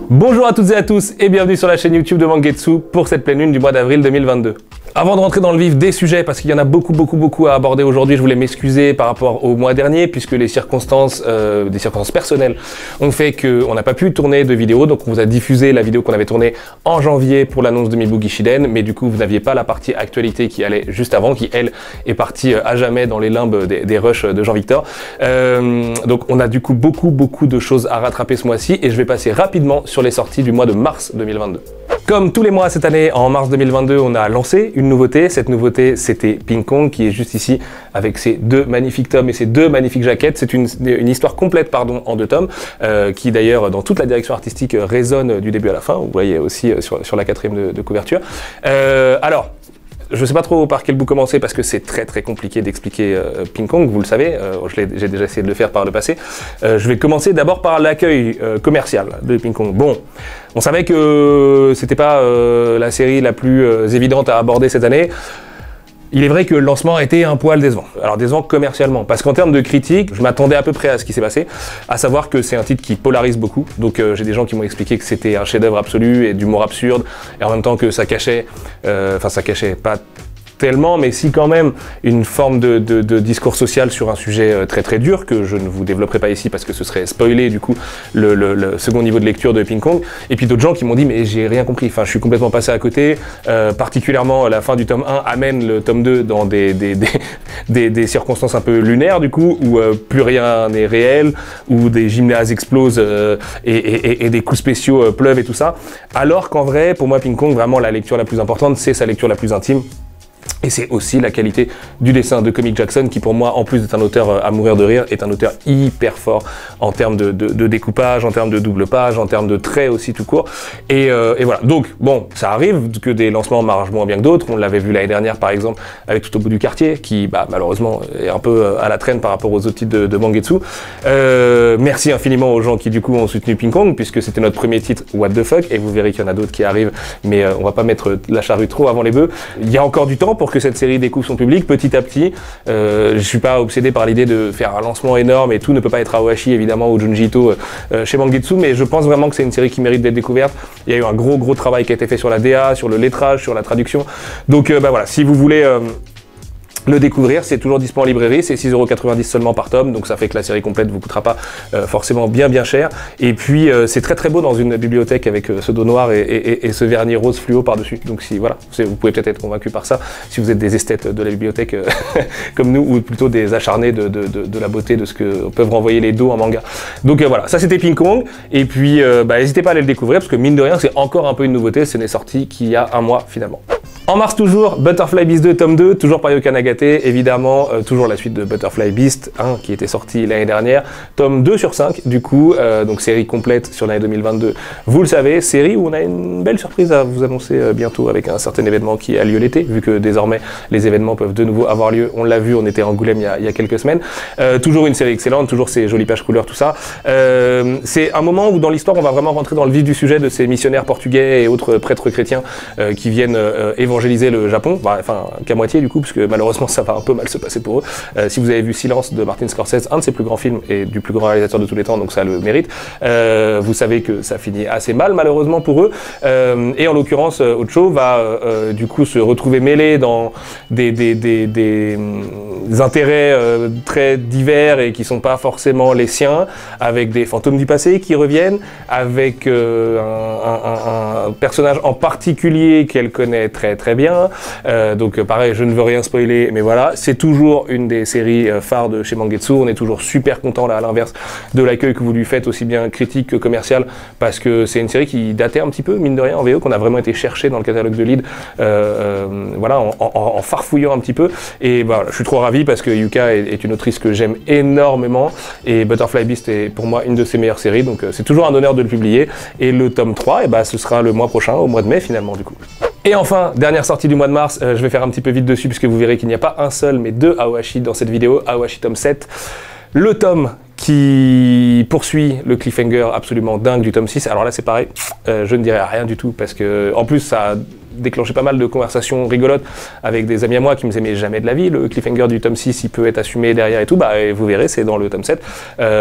Bonjour à toutes et à tous et bienvenue sur la chaîne YouTube de Mangetsu pour cette pleine lune du mois d'avril 2022. Avant de rentrer dans le vif des sujets, parce qu'il y en a beaucoup à aborder aujourd'hui, je voulais m'excuser par rapport au mois dernier, puisque les circonstances, des circonstances personnelles ont fait qu'on n'a pas pu tourner de vidéo, donc on vous a diffusé la vidéo qu'on avait tournée en janvier pour l'annonce de Mibugi Shiden, mais du coup vous n'aviez pas la partie actualité qui allait juste avant, qui elle est partie à jamais dans les limbes des rushs de Jean-Victor. Donc on a du coup beaucoup de choses à rattraper ce mois-ci, et je vais passer rapidement sur les sorties du mois de mars 2022. Comme tous les mois cette année, en mars 2022, on a lancé une nouveauté. Cette nouveauté, c'était Ping Kong, qui est juste ici, avec ses deux magnifiques tomes et ses deux magnifiques jaquettes. C'est une histoire complète, pardon, en deux tomes, qui d'ailleurs, dans toute la direction artistique, résonne du début à la fin. Vous voyez aussi sur la quatrième de couverture. Alors, je sais pas trop par quel bout commencer parce que c'est très compliqué d'expliquer Ping Kong, vous le savez, j'ai déjà essayé de le faire par le passé. Je vais commencer d'abord par l'accueil commercial de Ping Kong. Bon, on savait que c'était pas la série la plus évidente à aborder cette année. Il est vrai que le lancement a été un poil décevant. Alors décevant commercialement, parce qu'en termes de critique, je m'attendais à peu près à ce qui s'est passé, à savoir que c'est un titre qui polarise beaucoup. Donc j'ai des gens qui m'ont expliqué que c'était un chef-d'œuvre absolu et d'humour absurde, et en même temps que ça cachait, ça cachait pas tellement, mais si quand même une forme de discours social sur un sujet très dur, que je ne vous développerai pas ici parce que ce serait spoiler du coup le second niveau de lecture de Ping Kong. Et puis d'autres gens qui m'ont dit mais j'ai rien compris, enfin je suis complètement passé à côté, particulièrement la fin du tome 1 amène le tome 2 dans des circonstances un peu lunaires du coup, où plus rien n'est réel, où des gymnases explosent et des coups spéciaux pleuvent et tout ça, alors qu'en vrai pour moi Ping Kong, vraiment la lecture la plus importante, c'est sa lecture la plus intime. Et c'est aussi la qualité du dessin de Comic Jackson qui pour moi, en plus d'être un auteur à mourir de rire, est un auteur hyper fort en termes de découpage, en termes de double page, en termes de traits aussi tout court. Et voilà, donc bon, ça arrive que des lancements marchent moins bien que d'autres. On l'avait vu l'année dernière par exemple avec Tout au bout du quartier, qui malheureusement est un peu à la traîne par rapport aux autres titres de Mangetsu. Merci infiniment aux gens qui du coup ont soutenu Ping Kong, puisque c'était notre premier titre What the fuck, et vous verrez qu'il y en a d'autres qui arrivent, mais on va pas mettre la charrue trop avant les bœufs. Il y a encore du temps pour que cette série découvre son public petit à petit. Je suis pas obsédé par l'idée de faire un lancement énorme, et tout ne peut pas être Aoashi évidemment ou Junji Ito chez Mangetsu, mais je pense vraiment que c'est une série qui mérite d'être découverte. Il y a eu un gros travail qui a été fait sur la DA, sur le lettrage, sur la traduction. Donc voilà, si vous voulez le découvrir, c'est toujours disponible en librairie, c'est 6,90 € seulement par tome, donc ça fait que la série complète vous coûtera pas forcément bien cher. Et puis c'est très beau dans une bibliothèque avec ce dos noir et ce vernis rose fluo par-dessus. Donc si voilà, vous pouvez peut-être être convaincu par ça, si vous êtes des esthètes de la bibliothèque comme nous, ou plutôt des acharnés de la beauté de ce que peuvent renvoyer les dos en manga. Donc voilà, ça c'était Ping Kong, et puis n'hésitez pas à aller le découvrir, parce que mine de rien, c'est encore un peu une nouveauté, ce n'est sorti qu'il y a un mois finalement. En mars toujours, Butterfly Beast 2 tome 2, toujours par Yoka Nagate, évidemment, toujours la suite de Butterfly Beast 1 qui était sorti l'année dernière, tome 2 sur 5 du coup, donc série complète sur l'année 2022, vous le savez, série où on a une belle surprise à vous annoncer bientôt avec un certain événement qui a lieu l'été, vu que désormais les événements peuvent de nouveau avoir lieu, on l'a vu, on était à Angoulême il y a quelques semaines, toujours une série excellente, toujours ces jolies pages couleurs, tout ça, c'est un moment où dans l'histoire on va vraiment rentrer dans le vif du sujet de ces missionnaires portugais et autres prêtres chrétiens qui viennent évangéliser le Japon, enfin qu'à moitié du coup, parce que malheureusement ça va un peu mal se passer pour eux. Si vous avez vu Silence de Martin Scorsese, un de ses plus grands films et du plus grand réalisateur de tous les temps, donc ça le mérite, vous savez que ça finit assez mal malheureusement pour eux, et en l'occurrence Ocho va du coup se retrouver mêlé dans des intérêts très divers et qui sont pas forcément les siens, avec des fantômes du passé qui reviennent, avec un personnage en particulier qu'elle connaît très bien, donc pareil, je ne veux rien spoiler, mais voilà, c'est toujours une des séries phares de chez Mangetsu, on est toujours super content là à l'inverse de l'accueil que vous lui faites, aussi bien critique que commercial, parce que c'est une série qui datait un petit peu, mine de rien, en VO, qu'on a vraiment été chercher dans le catalogue de lead, voilà, en farfouillant un petit peu, et voilà, je suis trop ravi parce que Yuka est une autrice que j'aime énormément, et Butterfly Beast est pour moi une de ses meilleures séries, donc c'est toujours un honneur de le publier, et le tome 3, ce sera le mois prochain, au mois de mai finalement du coup. Et enfin, dernière sortie du mois de mars, je vais faire un petit peu vite dessus puisque vous verrez qu'il n'y a pas un seul mais deux Aoashi dans cette vidéo, Aoashi tome 7, le tome qui poursuit le cliffhanger absolument dingue du tome 6. Alors là c'est pareil, je ne dirai rien du tout parce que en plus ça déclenché pas mal de conversations rigolotes avec des amis à moi qui me disaient mais jamais de la vie, le cliffhanger du tome 6 il peut être assumé derrière et tout, bah et vous verrez, c'est dans le tome 7.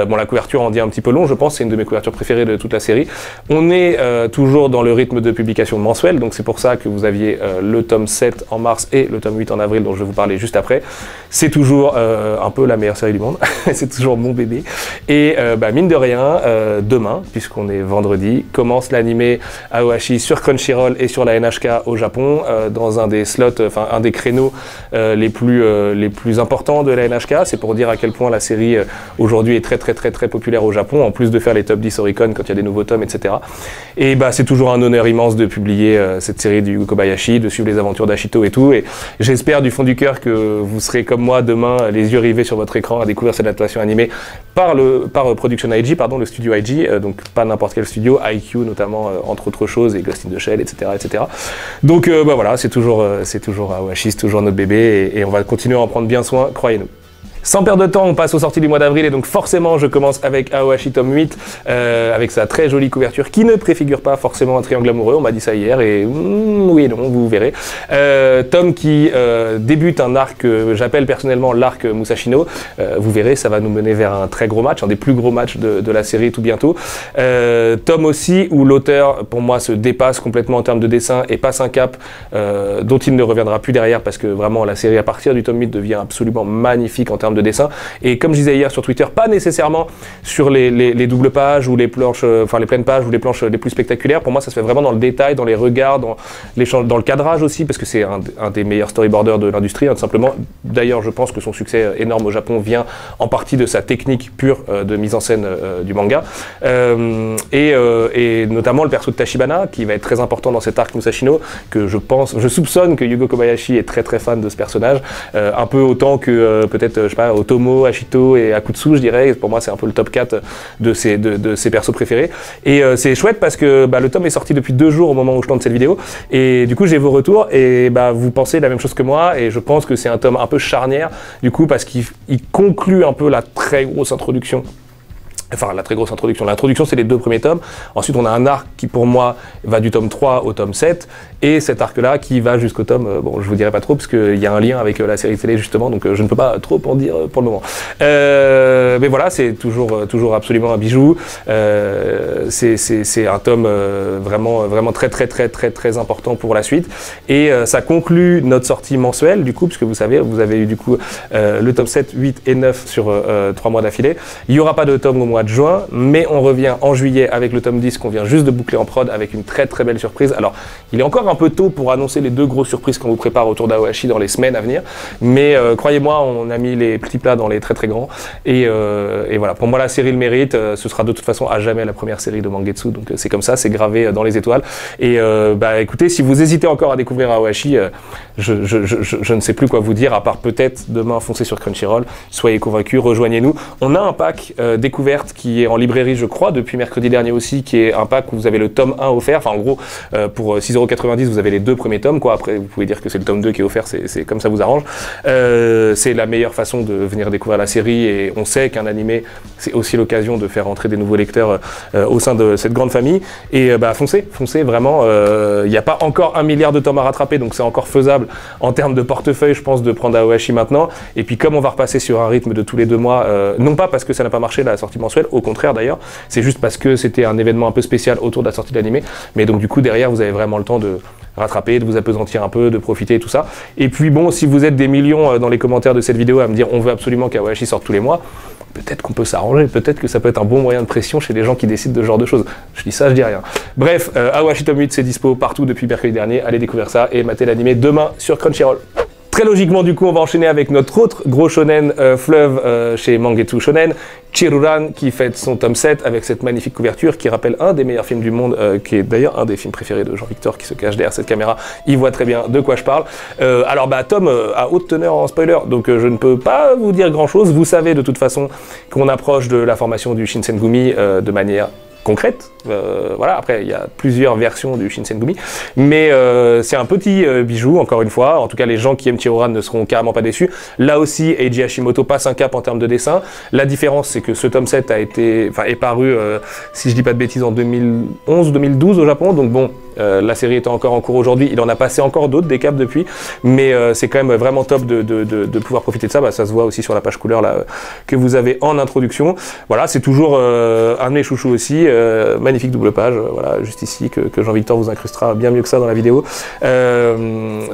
Bon, la couverture en dit un petit peu long, je pense, c'est une de mes couvertures préférées de toute la série. On est toujours dans le rythme de publication mensuelle, donc c'est pour ça que vous aviez le tome 7 en mars et le tome 8 en avril dont je vais vous parler juste après. C'est toujours un peu la meilleure série du monde, c'est toujours mon bébé. Et bah, mine de rien, demain, puisqu'on est vendredi, commence l'animé Aoashi sur Crunchyroll et sur la NHK au Japon, dans un des slots, enfin un des créneaux les plus importants de la NHK. C'est pour dire à quel point la série aujourd'hui est très populaire au Japon, en plus de faire les top 10 Oricon quand il y a des nouveaux tomes, etc. Et bah c'est toujours un honneur immense de publier cette série du Yugo Kobayashi, de suivre les aventures d'Ashito et tout. Et j'espère du fond du cœur que vous serez comme moi demain, les yeux rivés sur votre écran à découvrir cette adaptation animée par Production IG, pardon, le studio IG, donc pas n'importe quel studio, IQ notamment, entre autres choses, et Ghost in the Shell, etc. etc. Donc bah voilà, c'est toujours Aoashi, c'est toujours notre bébé, et on va continuer à en prendre bien soin, croyez-nous. Sans perdre de temps, on passe aux sorties du mois d'avril et donc forcément je commence avec Aoashi tome 8 avec sa très jolie couverture qui ne préfigure pas forcément un triangle amoureux, on m'a dit ça hier et oui et non, vous verrez. Tome qui débute un arc que j'appelle personnellement l'arc Musashino, vous verrez, ça va nous mener vers un très gros match, un des plus gros matchs de la série tout bientôt. Tome aussi où l'auteur pour moi se dépasse complètement en termes de dessin et passe un cap dont il ne reviendra plus derrière parce que vraiment la série à partir du tome 8 devient absolument magnifique en termes de dessin, et comme je disais hier sur Twitter, pas nécessairement sur les doubles pages ou les planches, enfin les pleines pages ou les planches les plus spectaculaires. Pour moi ça se fait vraiment dans le détail, dans les regards, dans le cadrage aussi, parce que c'est un des meilleurs storyboarders de l'industrie, tout simplement. D'ailleurs je pense que son succès énorme au Japon vient en partie de sa technique pure de mise en scène du manga, et notamment le perso de Tachibana qui va être très important dans cet arc Musashino, que je soupçonne que Yugo Kobayashi est très fan de ce personnage, un peu autant que peut-être je sais pas, Otomo, Ashito et Akutsu, je dirais. Pour moi, c'est un peu le top 4 de ses persos préférés. Et c'est chouette parce que bah, le tome est sorti depuis 2 jours au moment où je tourne cette vidéo. Et du coup, j'ai vos retours et bah, vous pensez la même chose que moi. Et je pense que c'est un tome un peu charnière, du coup, parce qu'il conclut un peu la très grosse introduction. Enfin, la très grosse introduction. L'introduction, c'est les 2 premiers tomes. Ensuite, on a un arc qui, pour moi, va du tome 3 au tome 7. Et cet arc-là qui va jusqu'au tome... bon, je vous dirai pas trop, parce qu'il y a un lien avec la série télé, justement, donc je ne peux pas trop en dire pour le moment. Mais voilà, c'est toujours absolument un bijou. C'est un tome vraiment très important pour la suite. Et ça conclut notre sortie mensuelle, du coup, puisque vous savez, vous avez eu, du coup, le tome 7, 8 et 9 sur 3 mois d'affilée. Il n'y aura pas de tome au mois de juin, mais on revient en juillet avec le tome 10 qu'on vient juste de boucler en prod avec une très belle surprise. Alors, il est encore un peu tôt pour annoncer les 2 grosses surprises qu'on vous prépare autour d'Aoashi dans les semaines à venir, mais croyez-moi, on a mis les petits plats dans les très grands, et voilà, pour moi la série le mérite, ce sera de toute façon à jamais la première série de Mangetsu, donc c'est comme ça, c'est gravé dans les étoiles, et bah écoutez, si vous hésitez encore à découvrir Aoashi, je ne sais plus quoi vous dire, à part peut-être demain foncer sur Crunchyroll, soyez convaincus, rejoignez-nous. On a un pack découverte qui est en librairie, je crois, depuis mercredi dernier aussi, qui est un pack où vous avez le tome 1 offert, enfin en gros, pour 6,90 €, vous avez les 2 premiers tomes, quoi. Après, vous pouvez dire que c'est le tome 2 qui est offert, c'est comme ça vous arrange. C'est la meilleure façon de venir découvrir la série, et on sait qu'un animé, c'est aussi l'occasion de faire entrer des nouveaux lecteurs au sein de cette grande famille. Et bah foncez, vraiment. Il n'y a pas encore 1 milliard de tomes à rattraper, donc c'est encore faisable en termes de portefeuille, je pense, de prendre Aoashi maintenant. Et puis comme on va repasser sur un rythme de tous les 2 mois, non pas parce que ça n'a pas marché la sortie mensuelle, au contraire d'ailleurs, c'est juste parce que c'était un événement un peu spécial autour de la sortie de l'animé, mais donc du coup derrière vous avez vraiment le temps de rattraper, de vous appesantir un peu, de profiter et tout ça. Et puis bon, si vous êtes des millions dans les commentaires de cette vidéo à me dire on veut absolument qu'Aoashi sorte tous les mois, peut-être qu'on peut s'arranger, peut-être que ça peut être un bon moyen de pression chez les gens qui décident de ce genre de choses. Je dis ça, je dis rien. Bref, Aoashi tome 8 c'est dispo partout depuis mercredi dernier, allez découvrir ça et matez l'animé demain sur Crunchyroll. Très logiquement, du coup, on va enchaîner avec notre autre gros shonen fleuve chez Mangetsu Shonen, Chiruran, qui fête son tome 7 avec cette magnifique couverture qui rappelle un des meilleurs films du monde, qui est d'ailleurs un des films préférés de Jean-Victor qui se cache derrière cette caméra. Il voit très bien de quoi je parle. Alors, bah, tome à haute teneur en spoiler, donc je ne peux pas vous dire grand-chose. Vous savez de toute façon qu'on approche de la formation du Shinsengumi de manière concrète. Voilà, après il y a plusieurs versions du Shinsengumi, mais c'est un petit bijou, encore une fois. En tout cas, les gens qui aiment Chiruran ne seront carrément pas déçus. Là aussi, Eiji Hashimoto passe un cap en termes de dessin. La différence, c'est que ce tome 7 est paru, si je dis pas de bêtises, en 2011 ou 2012 au Japon, donc bon, La série étant encore en cours aujourd'hui, il en a passé encore d'autres, des caps depuis, mais c'est quand même vraiment top de pouvoir profiter de ça. Bah, ça se voit aussi sur la page couleur là, que vous avez en introduction. Voilà, c'est toujours un de mes chouchous aussi, magnifique double page, voilà, juste ici, que Jean-Victor vous incrustera bien mieux que ça dans la vidéo.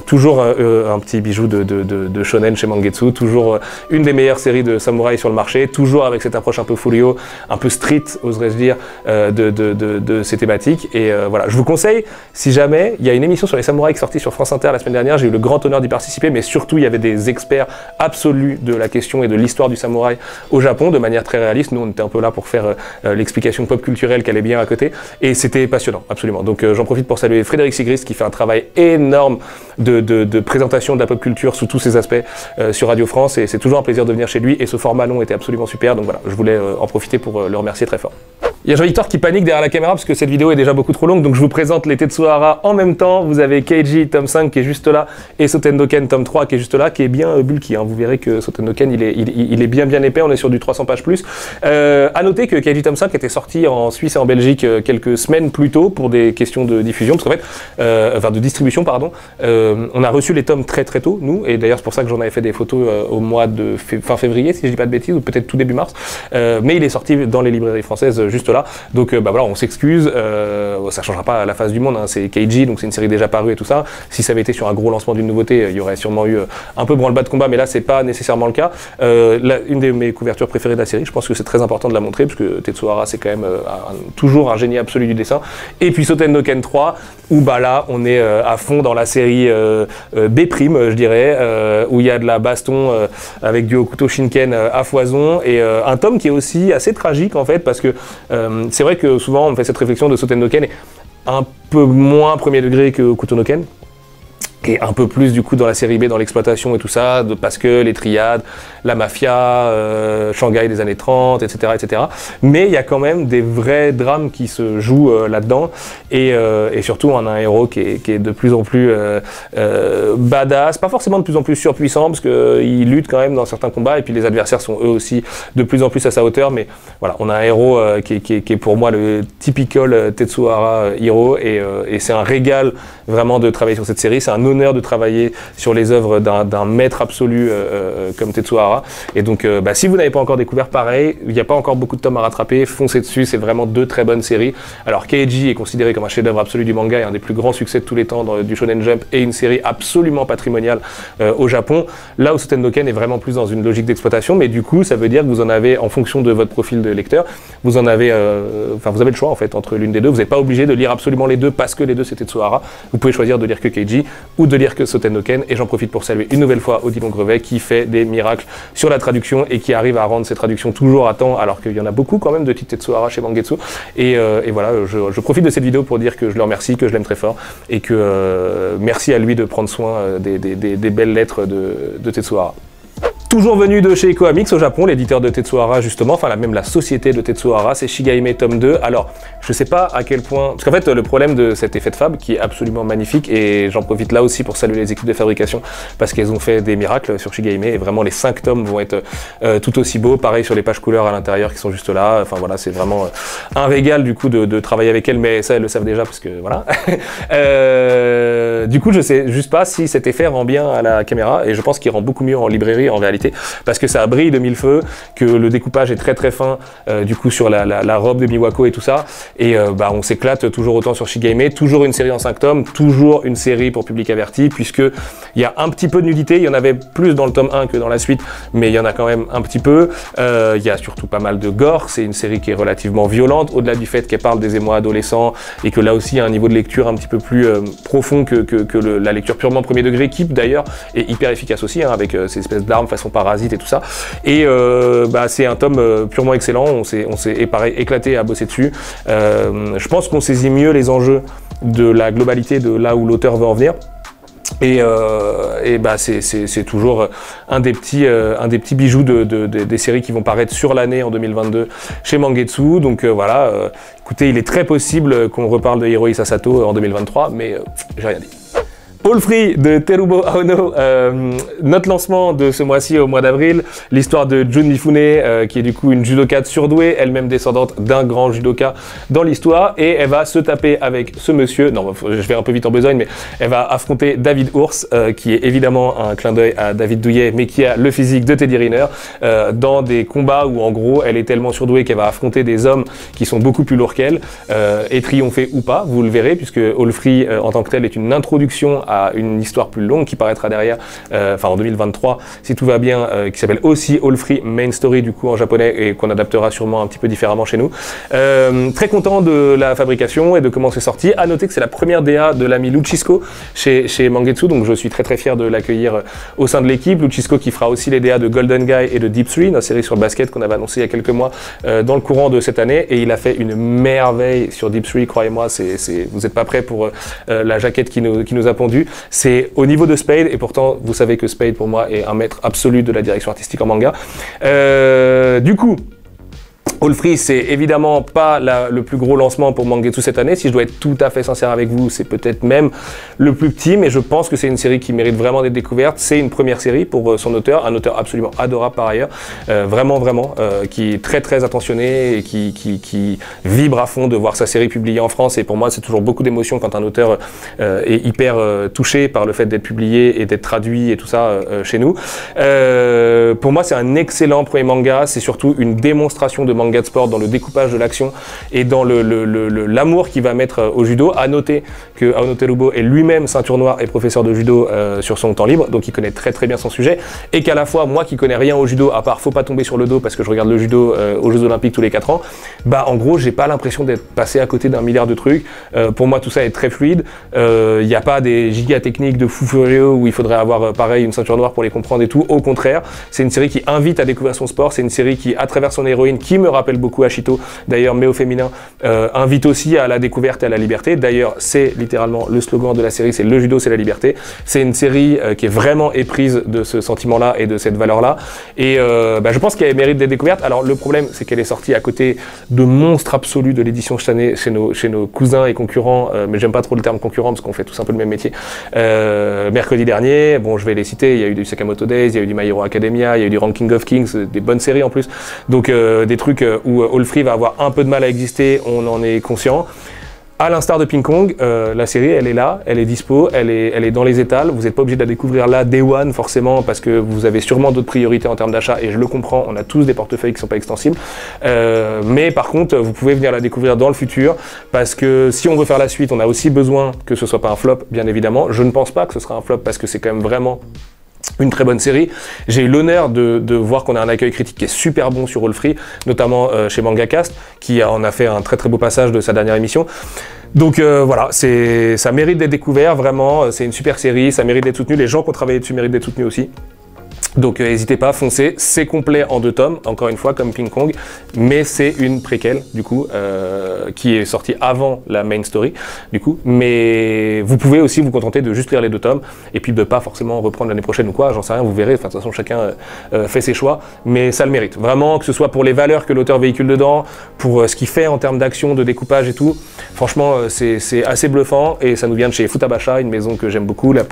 Toujours un petit bijou de shonen chez Mangetsu, toujours une des meilleures séries de samouraï sur le marché, toujours avec cette approche un peu Furio, un peu street, oserais-je dire, de ces thématiques. Et voilà, je vous conseille, si jamais, il y a une émission sur les samouraïs qui est sortie sur France Inter la semaine dernière, j'ai eu le grand honneur d'y participer, mais surtout il y avait des experts absolus de la question et de l'histoire du samouraï au Japon, de manière très réaliste. Nous on était un peu là pour faire l'explication pop culturelle qu'elle est bien à côté, et c'était passionnant, absolument. Donc j'en profite pour saluer Frédéric Sigrist qui fait un travail énorme de présentation de la pop culture sous tous ses aspects sur Radio France, et c'est toujours un plaisir de venir chez lui, et ce format long était absolument super, donc voilà, je voulais en profiter pour le remercier très fort. Il y a Jean-Victor qui panique derrière la caméra parce que cette vidéo est déjà beaucoup trop longue, donc je vous présente les Tetsuhara en même temps. Vous avez Keiji tome 5 qui est juste là, et Sotendoken tome 3 qui est juste là, qui est bien bulky, hein. Vous verrez que Sotendoken il est bien épais, on est sur du 300 pages plus. À noter que Keiji tome 5 était sorti en Suisse et en Belgique quelques semaines plus tôt pour des questions de diffusion, parce qu'en fait, enfin de distribution pardon, on a reçu les tomes très tôt, nous, et d'ailleurs c'est pour ça que j'en avais fait des photos au mois de fin février, si je dis pas de bêtises, ou peut-être tout début mars, mais il est sorti dans les librairies françaises juste là. Donc bah voilà, on s'excuse, ça changera pas la face du monde, hein. C'est Keiji, donc c'est une série déjà parue et tout ça. Si ça avait été sur un gros lancement d'une nouveauté, il y aurait sûrement eu un peu branle-bas de combat, mais là c'est pas nécessairement le cas. Une de mes couvertures préférées de la série, je pense que c'est très important de la montrer, parce que Tetsuhara c'est quand même toujours un génie absolu du dessin. Et puis Sotendoken 3, où bah là on est à fond dans la série B', je dirais, où il y a de la baston avec du Hokuto Shinken à foison, et un tome qui est aussi assez tragique en fait, parce que c'est vrai que souvent on fait cette réflexion de Sotendoken un peu moins premier degré que Hokuto no Ken, et un peu plus du coup dans la série B, dans l'exploitation et tout ça, parce que les triades, la mafia, Shanghai des années 30, etc., etc. Mais il y a quand même des vrais drames qui se jouent là-dedans, et surtout on a un héros qui est de plus en plus badass, pas forcément de plus en plus surpuissant, parce qu'il lutte quand même dans certains combats, et puis les adversaires sont eux aussi de plus en plus à sa hauteur, mais voilà, on a un héros qui est pour moi le typical Tetsuhara hero, et c'est un régal vraiment de travailler sur cette série, c'est un honneur de travailler sur les œuvres d'un maître absolu comme Tetsuhara. Et donc, si vous n'avez pas encore découvert, pareil, il n'y a pas encore beaucoup de tomes à rattraper, foncez dessus, c'est vraiment deux très bonnes séries. Alors, Keiji est considéré comme un chef-d'œuvre absolu du manga et un des plus grands succès de tous les temps du Shonen Jump, et une série absolument patrimoniale au Japon. Là où Sotendoken est vraiment plus dans une logique d'exploitation, mais du coup, ça veut dire que vous en avez, en fonction de votre profil de lecteur, vous en avez, vous avez le choix en fait entre l'une des deux. Vous n'êtes pas obligé de lire absolument les deux parce que les deux c'est Tetsuhara. Vous pouvez choisir de lire que Keiji ou de lire que Sotendoken, et j'en profite pour saluer une nouvelle fois Odilon Grevet qui fait des miracles sur la traduction et qui arrive à rendre ses traductions toujours à temps, alors qu'il y en a beaucoup quand même de titres Tetsuhara chez Mangetsu. Et voilà, je profite de cette vidéo pour dire que je le remercie, que je l'aime très fort, et que merci à lui de prendre soin des belles lettres de Tetsuhara. Toujours venu de chez Ecoamix au Japon, l'éditeur de Tetsuhara justement, enfin même la société de Tetsuhara, c'est Shigahime tome 2. Alors, je sais pas à quel point... Parce qu'en fait, le problème de cet effet de fab, qui est absolument magnifique, et j'en profite là aussi pour saluer les équipes de fabrication, parce qu'elles ont fait des miracles sur Shigahime, et vraiment les 5 tomes vont être tout aussi beaux, pareil sur les pages couleurs à l'intérieur qui sont juste là, enfin voilà, c'est vraiment un régal du coup de travailler avec elles, mais ça elles le savent déjà, parce que voilà. Du coup, je sais juste pas si cet effet rend bien à la caméra, et je pense qu'il rend beaucoup mieux en librairie en réalité, parce que ça brille de mille feux, que le découpage est très fin du coup sur la robe de Miwako et tout ça, et on s'éclate toujours autant sur Shigahime, toujours une série en 5 tomes, toujours une série pour public averti, puisque il y a un petit peu de nudité, il y en avait plus dans le tome 1 que dans la suite, mais il y en a quand même un petit peu, il y a surtout pas mal de gore, c'est une série qui est relativement violente, au-delà du fait qu'elle parle des émois adolescents, et que là aussi il y a un niveau de lecture un petit peu plus profond que la lecture purement premier degré, qui d'ailleurs est hyper efficace aussi, hein, avec ces espèces d'armes façon parasite et tout ça, et c'est un tome purement excellent, on s'est éclaté à bosser dessus. Je pense qu'on saisit mieux les enjeux de la globalité de là où l'auteur veut en venir. Et c'est toujours un des petits bijoux des séries qui vont paraître sur l'année en 2022 chez Mangetsu. Donc voilà, écoutez, il est très possible qu'on reparle de Hiroi Sasato en 2023, mais j'ai rien dit. All Free de Terubo Aono, notre lancement de ce mois-ci au mois d'avril, l'histoire de Jun Mifune, qui est du coup une judokate surdouée, elle-même descendante d'un grand judoka dans l'histoire, et elle va se taper avec ce monsieur, non je vais un peu vite en besogne, mais elle va affronter David Ours, qui est évidemment un clin d'œil à David Douillet, mais qui a le physique de Teddy Riner, dans des combats où en gros elle est tellement surdouée qu'elle va affronter des hommes qui sont beaucoup plus lourds qu'elle, et triompher ou pas, vous le verrez, puisque All Free en tant que tel est une introduction à une histoire plus longue qui paraîtra derrière, enfin en 2023 si tout va bien, qui s'appelle aussi All Free Main Story du coup en japonais et qu'on adaptera sûrement un petit peu différemment chez nous. Très content de la fabrication et de comment c'est sorti. À noter que c'est la première DA de l'ami Luchisco chez Mangetsu, donc je suis très fier de l'accueillir au sein de l'équipe. Luchisco qui fera aussi les DA de Golden Guy et de Deep 3, notre série sur le basket qu'on avait annoncé il y a quelques mois dans le courant de cette année, et il a fait une merveille sur Deep 3, croyez-moi, vous n'êtes pas prêts pour la jaquette qui nous a pondu. C'est au niveau de Spade, et pourtant vous savez que Spade pour moi est un maître absolu de la direction artistique en manga. Du coup, All Free, c'est évidemment pas le plus gros lancement pour Mangetsu cette année. Si je dois être tout à fait sincère avec vous, c'est peut-être même le plus petit, mais je pense que c'est une série qui mérite vraiment d'être découverte. C'est une première série pour son auteur, un auteur absolument adorable par ailleurs, vraiment, qui est très attentionné et qui vibre à fond de voir sa série publiée en France. Et pour moi, c'est toujours beaucoup d'émotions quand un auteur est hyper touché par le fait d'être publié et d'être traduit et tout ça chez nous. Pour moi, c'est un excellent premier manga. C'est surtout une démonstration de manga de sport dans le découpage de l'action et dans l'amour qu'il va mettre au judo. À noter que Aono Terubo est lui-même ceinture noire et professeur de judo sur son temps libre, donc il connaît très bien son sujet, et qu'à la fois, moi qui connais rien au judo, à part faut pas tomber sur le dos parce que je regarde le judo aux Jeux Olympiques tous les 4 ans, bah en gros j'ai pas l'impression d'être passé à côté d'un milliard de trucs. Pour moi tout ça est très fluide, il n'y a pas des giga techniques de fou furieux où il faudrait avoir pareil une ceinture noire pour les comprendre et tout, au contraire, c'est une série qui invite à découvrir son sport, c'est une série qui, à travers son héroïne, qui me rappelle beaucoup Ashito, d'ailleurs, mais au féminin, invite aussi à la découverte et à la liberté. D'ailleurs, c'est littéralement le slogan de la série, c'est le judo, c'est la liberté. C'est une série qui est vraiment éprise de ce sentiment-là et de cette valeur-là. Et je pense qu'elle mérite d'être découverte. Alors, le problème, c'est qu'elle est sortie à côté de monstres absolus de l'édition cette année chez nos cousins et concurrents, mais j'aime pas trop le terme concurrent parce qu'on fait tous un peu le même métier. Mercredi dernier, bon, je vais les citer, il y a eu du Sakamoto Days, il y a eu du My Hero Academia, il y a eu du Ranking of Kings, des bonnes séries en plus. Donc, des trucs où All Free va avoir un peu de mal à exister, on en est conscient. À l'instar de Ping Kong, la série, elle est là, elle est dispo, elle est dans les étals. Vous n'êtes pas obligé de la découvrir là, day one, forcément, parce que vous avez sûrement d'autres priorités en termes d'achat, et je le comprends, on a tous des portefeuilles qui ne sont pas extensibles. Mais par contre, vous pouvez venir la découvrir dans le futur, parce que si on veut faire la suite, on a aussi besoin que ce soit pas un flop, bien évidemment. Je ne pense pas que ce sera un flop, parce que c'est quand même vraiment une très bonne série. J'ai eu l'honneur de voir qu'on a un accueil critique qui est super bon sur All Free, notamment chez MangaCast, qui en a fait un très beau passage de sa dernière émission. Donc voilà, ça mérite d'être découvert, vraiment, c'est une super série, ça mérite d'être soutenu, les gens qui ont travaillé dessus méritent d'être soutenus aussi. Donc n'hésitez pas, foncez, c'est complet en 2 tomes, encore une fois comme Ping Kong, mais c'est une préquelle du coup, qui est sortie avant la main story du coup, mais vous pouvez aussi vous contenter de juste lire les 2 tomes, et puis de pas forcément reprendre l'année prochaine ou quoi, j'en sais rien, vous verrez, enfin, de toute façon chacun fait ses choix, mais ça le mérite, vraiment, que ce soit pour les valeurs que l'auteur véhicule dedans, pour ce qu'il fait en termes d'action, de découpage et tout, franchement c'est assez bluffant, et ça nous vient de chez Futabasha, une maison que j'aime beaucoup, la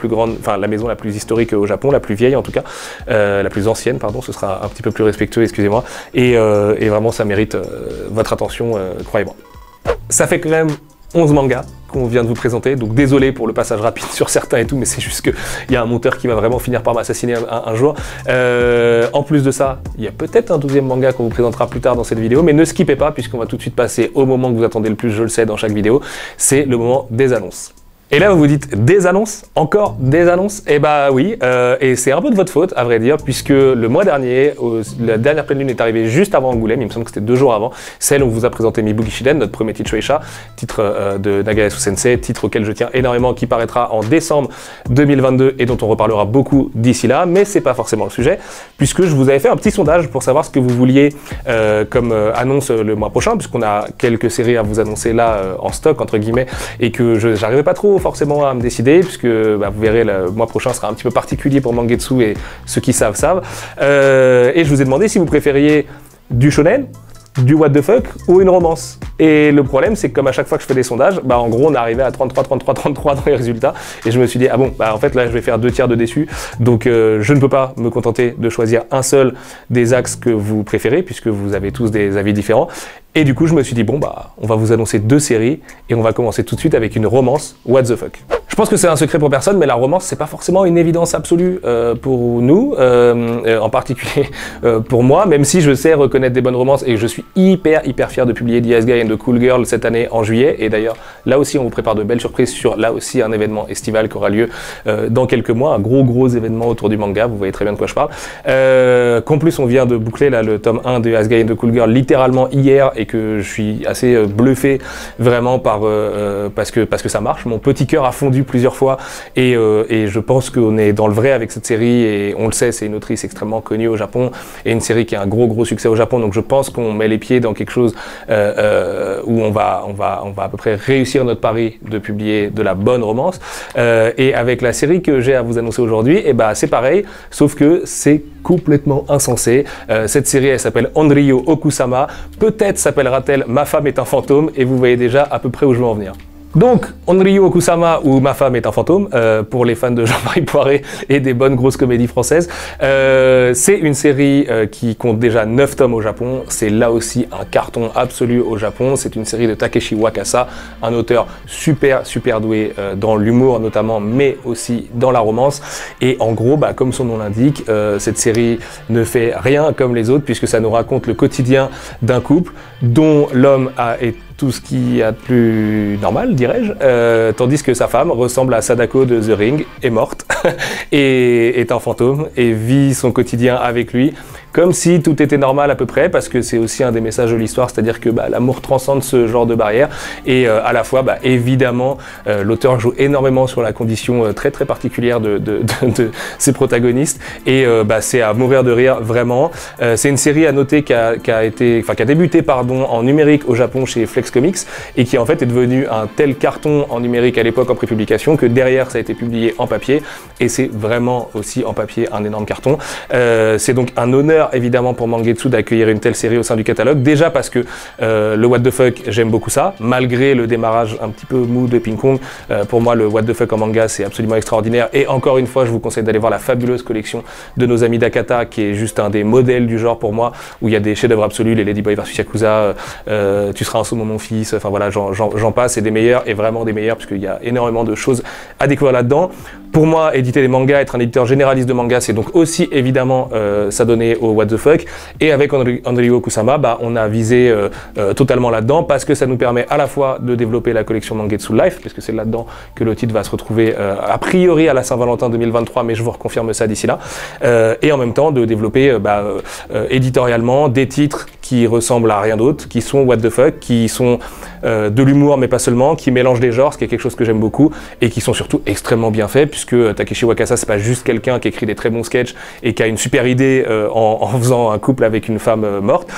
maison la plus historique au Japon, la plus vieille en tout cas, la plus ancienne, pardon, ce sera un petit peu plus respectueux, excusez-moi, et vraiment ça mérite votre attention, croyez-moi. Ça fait quand même 11 mangas qu'on vient de vous présenter, donc désolé pour le passage rapide sur certains et tout, mais c'est juste qu'il y a un monteur qui va vraiment finir par m'assassiner un jour. En plus de ça, il y a peut-être un 12e manga qu'on vous présentera plus tard dans cette vidéo, mais ne skippez pas puisqu'on va tout de suite passer au moment que vous attendez le plus, je le sais, dans chaque vidéo, c'est le moment des annonces. Et là, vous vous dites, des annonces? Encore des annonces? Eh bah oui, et c'est un peu de votre faute, à vrai dire, puisque le mois dernier, la dernière pleine lune est arrivée juste avant Angoulême, il me semble que c'était 2 jours avant, celle où on vous a présenté Mibuki Shiden, notre premier titre Shueisha, titre de Nagayasu Sensei, titre auquel je tiens énormément, qui paraîtra en décembre 2022 et dont on reparlera beaucoup d'ici là, mais c'est pas forcément le sujet, puisque je vous avais fait un petit sondage pour savoir ce que vous vouliez comme annonce le mois prochain, puisqu'on a quelques séries à vous annoncer là en stock, entre guillemets, et que j'arrivais pas trop forcément à me décider, puisque vous verrez, le mois prochain sera un petit peu particulier pour Mangetsu, et ceux qui savent. Et je vous ai demandé si vous préfériez du shonen, du what the fuck ou une romance. Et le problème, c'est que comme à chaque fois que je fais des sondages, bah en gros, on arrivait à 33, 33, 33 dans les résultats. Et je me suis dit, ah bon, bah en fait, là, je vais faire 2 tiers de déçus. Donc, je ne peux pas me contenter de choisir un seul des axes que vous préférez, puisque vous avez tous des avis différents. Et du coup, je me suis dit, bon, bah, on va vous annoncer 2 séries et on va commencer tout de suite avec une romance what the fuck. Je pense que c'est un secret pour personne, mais la romance, c'est pas forcément une évidence absolue pour nous, en particulier pour moi, même si je sais reconnaître des bonnes romances et je suis hyper fier de publier The Ice Guy and the Cool Girl cette année en juillet. Et d'ailleurs, là aussi, on vous prépare de belles surprises sur, là aussi, un événement estival qui aura lieu dans quelques mois, un gros événement autour du manga, vous voyez très bien de quoi je parle. Qu'en plus, on vient de boucler là, le tome 1 de The Ice Guy and the Cool Girl littéralement hier et que je suis assez bluffé vraiment parce que ça marche. Mon petit cœur a fondu plusieurs fois et je pense qu'on est dans le vrai avec cette série et on le sait, c'est une autrice extrêmement connue au Japon et une série qui a un gros succès au Japon, donc je pense qu'on met les pieds dans quelque chose où on va à peu près réussir notre pari de publier de la bonne romance et avec la série que j'ai à vous annoncer aujourd'hui, et bah c'est pareil, sauf que c'est complètement insensé. Cette série, elle s'appelle Onryo Okusama, peut-être s'appellera-t-elle Ma femme est un fantôme, et vous voyez déjà à peu près où je veux en venir. Donc, Onryo Okusama ou Ma femme est un fantôme, pour les fans de Jean-Marie Poiré et des bonnes grosses comédies françaises. C'est une série qui compte déjà 9 tomes au Japon. C'est là aussi un carton absolu au Japon. C'est une série de Takeshi Wakasa, un auteur super doué dans l'humour notamment, mais aussi dans la romance. Et en gros, bah, comme son nom l'indique, cette série ne fait rien comme les autres puisque ça nous raconte le quotidien d'un couple dont l'homme est tout ce qu'il y a de plus normal, dirais-je, tandis que sa femme ressemble à Sadako de The Ring, est morte, et est un fantôme, et vit son quotidien avec lui, comme si tout était normal à peu près, parce que c'est aussi un des messages de l'histoire, c'est-à-dire que bah, l'amour transcende ce genre de barrière, et à la fois, bah, évidemment, l'auteur joue énormément sur la condition très particulière de ses protagonistes, et bah, c'est à mourir de rire, vraiment. C'est une série à noter qui a débuté en numérique au Japon chez Flex Comics, et qui en fait est devenu un tel carton en numérique à l'époque en prépublication, que derrière ça a été publié en papier, et c'est vraiment aussi en papier un énorme carton. C'est donc un honneur évidemment pour Mangetsu d'accueillir une telle série au sein du catalogue, déjà parce que le what the fuck, j'aime beaucoup ça, malgré le démarrage un petit peu mou de Ping Pong. Pour moi, le what the fuck en manga, c'est absolument extraordinaire, et encore une fois, je vous conseille d'aller voir la fabuleuse collection de nos amis d'Akata, qui est juste un des modèles du genre pour moi, où il y a des chefs-d'œuvre absolus, les Ladyboy vs Yakuza, Tu seras un saumon mon fils, enfin voilà, j'en passe, c'est des meilleurs, et vraiment des meilleurs, parce qu'il y a énormément de choses à découvrir là-dedans. Pour moi, éditer des mangas, être un éditeur généraliste de mangas, c'est donc aussi évidemment s'adonner au what the fuck. Et avec Onryo Okusama, bah, on a visé totalement là-dedans, parce que ça nous permet à la fois de développer la collection Mangetsu Life, parce que c'est là-dedans que le titre va se retrouver a priori à la Saint-Valentin 2023, mais je vous reconfirme ça d'ici là. Et en même temps de développer éditorialement des titres qui ressemblent à rien d'autre, qui sont what the fuck, qui sont de l'humour mais pas seulement, qui mélangent des genres, ce qui est quelque chose que j'aime beaucoup, et qui sont surtout extrêmement bien faits, puisque Takeshi Wakasa, c'est pas juste quelqu'un qui écrit des très bons sketchs et qui a une super idée en faisant un couple avec une femme morte.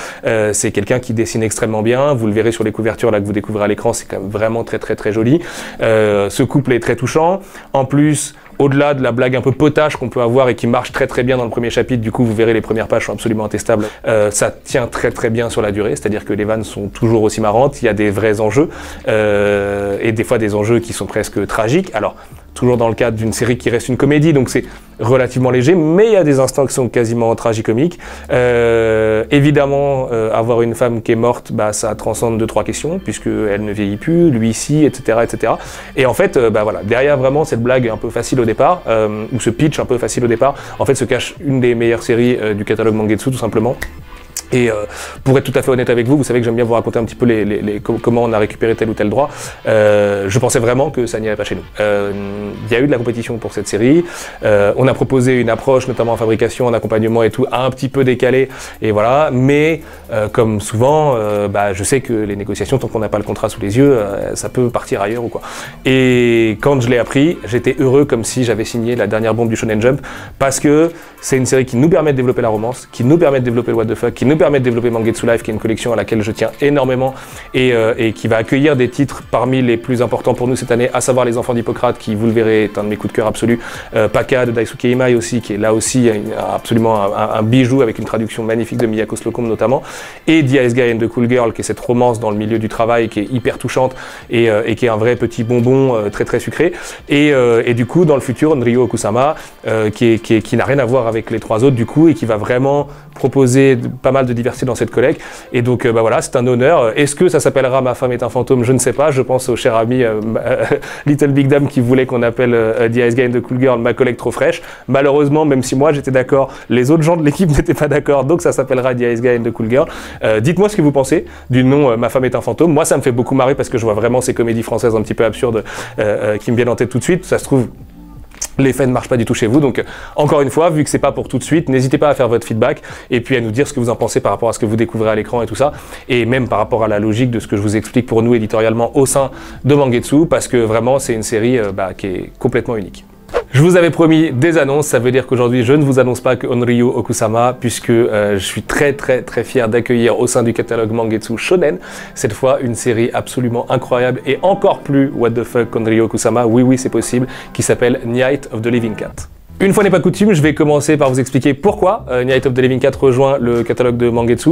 C'est quelqu'un qui dessine extrêmement bien, vous le verrez sur les couvertures là que vous découvrez à l'écran, c'est quand même vraiment très joli. Ce couple est très touchant. En plus, au-delà de la blague un peu potache qu'on peut avoir et qui marche très bien dans le premier chapitre, du coup vous verrez les premières pages sont absolument intestables, ça tient très bien sur la durée, c'est-à-dire que les vannes sont toujours aussi marrantes, il y a des vrais enjeux, et des fois des enjeux qui sont presque tragiques. Alors, toujours dans le cadre d'une série qui reste une comédie, donc c'est relativement léger, mais il y a des instants qui sont quasiment tragicomiques. Évidemment, avoir une femme qui est morte, bah, ça transcende 2-3 questions, puisqu'elle ne vieillit plus, lui ici, etc. Et en fait, bah, voilà, derrière vraiment cette blague un peu facile au départ, ou ce pitch un peu facile au départ, en fait se cache une des meilleures séries du catalogue Mangetsu, tout simplement. Et pour être tout à fait honnête avec vous, vous savez que j'aime bien vous raconter un petit peu comment on a récupéré tel ou tel droit. Je pensais vraiment que ça n'irait pas chez nous. Il y a eu de la compétition pour cette série. On a proposé une approche, notamment en fabrication, en accompagnement et tout, un petit peu décalée. Et voilà. Mais comme souvent, bah, je sais que les négociations, tant qu'on n'a pas le contrat sous les yeux, ça peut partir ailleurs ou quoi. Et quand je l'ai appris, j'étais heureux comme si j'avais signé la dernière bombe du Shonen Jump, parce que c'est une série qui nous permet de développer la romance, qui nous permet de développer le what the fuck, qui nous me permet de développer Mangetsu Live, qui est une collection à laquelle je tiens énormément et qui va accueillir des titres parmi les plus importants pour nous cette année, à savoir Les Enfants d'Hippocrate, qui, vous le verrez, est un de mes coups de cœur absolus. Paka de Daisuke Imai aussi, qui est là aussi absolument un bijou avec une traduction magnifique de Miyako Slocum notamment. Et The Ice Guy and the Cool Girl, qui est cette romance dans le milieu du travail, qui est hyper touchante et qui est un vrai petit bonbon très très sucré. Et du coup, dans le futur, Onryo Okusama, qui n'a rien à voir avec les trois autres du coup, et qui va vraiment proposer pas mal de diversité dans cette collecte. Et donc voilà, c'est un honneur. Est-ce que ça s'appellera Ma femme est un fantôme? Je ne sais pas. Je pense au cher ami Little Big Dame qui voulait qu'on appelle The Ice Guy and the Cool Girl ma collecte trop fraîche. Malheureusement, même si moi j'étais d'accord, les autres gens de l'équipe n'étaient pas d'accord, donc ça s'appellera The Ice Guy and the Cool Girl. Dites-moi ce que vous pensez du nom Ma femme est un fantôme. Moi, ça me fait beaucoup marrer parce que je vois vraiment ces comédies françaises un petit peu absurdes qui me viennent en tête tout de suite. Ça se trouve, l'effet ne marche pas du tout chez vous, donc encore une fois, vu que c'est pas pour tout de suite, n'hésitez pas à faire votre feedback et puis à nous dire ce que vous en pensez par rapport à ce que vous découvrez à l'écran et tout ça, et même par rapport à la logique de ce que je vous explique pour nous éditorialement au sein de Mangetsu, parce que vraiment c'est une série qui est complètement unique. Je vous avais promis des annonces, ça veut dire qu'aujourd'hui je ne vous annonce pas que Onryo Okusama, puisque je suis très fier d'accueillir au sein du catalogue Mangetsu Shonen, cette fois une série absolument incroyable et encore plus what the fuck qu'Onryo Okusama, oui c'est possible, qui s'appelle Night of the Living Cat. Une fois n'est pas coutume, je vais commencer par vous expliquer pourquoi Night of the Living Cat rejoint le catalogue de Mangetsu.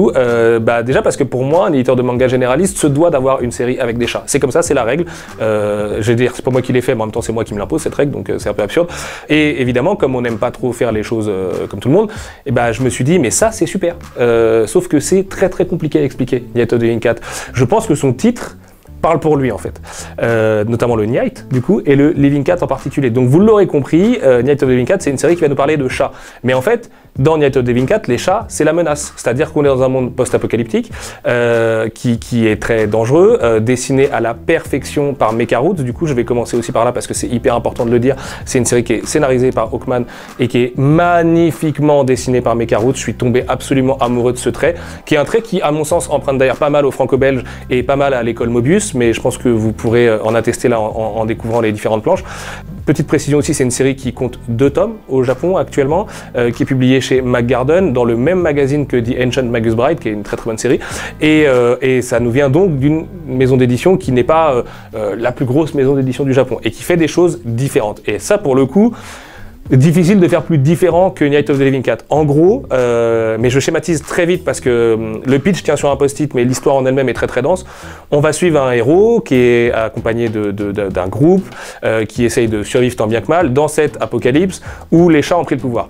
Déjà parce que pour moi, un éditeur de manga généraliste se doit d'avoir une série avec des chats. C'est comme ça, c'est la règle. Je vais dire, c'est pas moi qui l'ai fait, mais en même temps c'est moi qui me l'impose cette règle, donc c'est un peu absurde. Et évidemment, comme on n'aime pas trop faire les choses comme tout le monde, je me suis dit, mais ça c'est super. Sauf que c'est très compliqué à expliquer, Night of the Living Cat. Je pense que son titre parle pour lui en fait, notamment le Night du coup et le Living Cat en particulier. Donc vous l'aurez compris, Night of the Living Cat c'est une série qui va nous parler de chats. Mais en fait, dans Night of the Living Cat, les chats c'est la menace. C'est-à-dire qu'on est dans un monde post-apocalyptique qui est très dangereux, dessiné à la perfection par Mecha Roots. Du coup je vais commencer aussi par là parce que c'est hyper important de le dire. C'est une série qui est scénarisée par Hawkman et qui est magnifiquement dessinée par Mecha Roots. Je suis tombé absolument amoureux de ce trait, qui est un trait qui à mon sens emprunte d'ailleurs pas mal au franco-belge et pas mal à l'école Mobius, mais je pense que vous pourrez en attester là en découvrant les différentes planches. Petite précision aussi, c'est une série qui compte 2 tomes au Japon actuellement, qui est publiée chez McGarden, dans le même magazine que The Ancient Magus Bride, qui est une très bonne série, et ça nous vient donc d'une maison d'édition qui n'est pas la plus grosse maison d'édition du Japon, et qui fait des choses différentes. Et ça, pour le coup, difficile de faire plus différent que Night of the Living Cat. En gros, mais je schématise très vite parce que le pitch tient sur un post-it, mais l'histoire en elle-même est très dense. On va suivre un héros qui est accompagné d'un groupe qui essaye de survivre tant bien que mal dans cette apocalypse où les chats ont pris le pouvoir.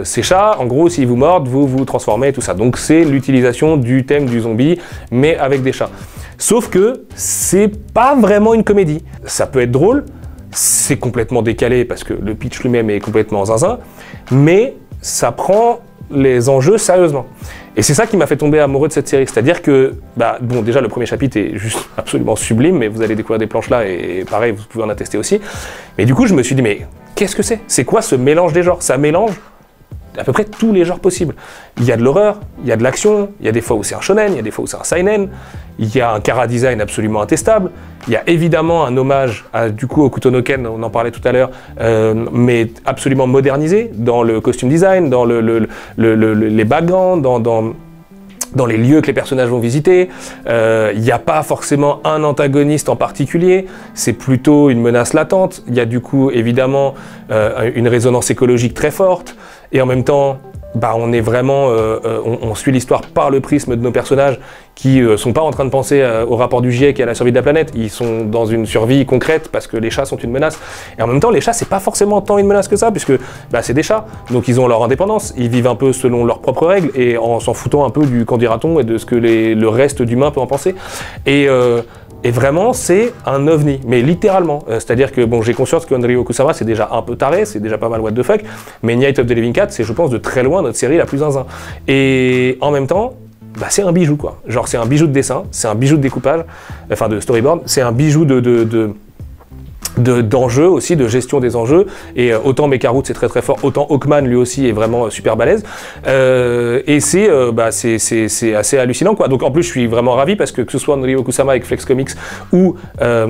Ces chats, en gros, s'ils vous mordent, vous vous transformez et tout ça. Donc c'est l'utilisation du thème du zombie, mais avec des chats. Sauf que c'est pas vraiment une comédie. Ça peut être drôle, c'est complètement décalé parce que le pitch lui-même est complètement zinzin, mais ça prend les enjeux sérieusement. Et c'est ça qui m'a fait tomber amoureux de cette série, c'est-à-dire que, bon, déjà le premier chapitre est juste absolument sublime, mais vous allez découvrir des planches là, et pareil, vous pouvez en attester aussi. Mais du coup, je me suis dit, mais qu'est-ce que c'est? C'est quoi ce mélange des genres? Ça mélange à peu près tous les genres possibles. Il y a de l'horreur, il y a de l'action, il y a des fois où c'est un shonen, il y a des fois où c'est un seinen, il y a un chara design absolument intestable, il y a évidemment un hommage du coup au Kutonoken, on en parlait tout à l'heure, mais absolument modernisé dans le costume design, dans les backgrounds, dans les lieux que les personnages vont visiter. Il n'y a pas forcément un antagoniste en particulier, c'est plutôt une menace latente. Il y a du coup évidemment une résonance écologique très forte, et en même temps, on est vraiment, on suit l'histoire par le prisme de nos personnages qui sont pas en train de penser au rapport du GIEC et à la survie de la planète. Ils sont dans une survie concrète parce que les chats sont une menace. Et en même temps, les chats, c'est pas forcément tant une menace que ça, puisque c'est des chats, donc ils ont leur indépendance, ils vivent un peu selon leurs propres règles et en s'en foutant un peu du qu'en dira-t-on et de ce que le reste d'humain peut en penser. Et vraiment, c'est un ovni, mais littéralement. C'est-à-dire que, bon, j'ai conscience que Onryo Okusama, c'est déjà un peu taré, c'est déjà pas mal what the fuck, mais Night of the Living Cat, c'est, je pense, de très loin notre série la plus zinzin. Et en même temps, c'est un bijou, quoi. Genre, c'est un bijou de dessin, c'est un bijou de découpage, enfin de storyboard, c'est un bijou de d'enjeux aussi, de gestion des enjeux, et autant Mecha-Root c'est très très fort, autant Hawkman lui aussi est vraiment super balèze, et c'est assez hallucinant quoi. Donc en plus je suis vraiment ravi parce que ce soit Norio Kusama avec Flex Comics ou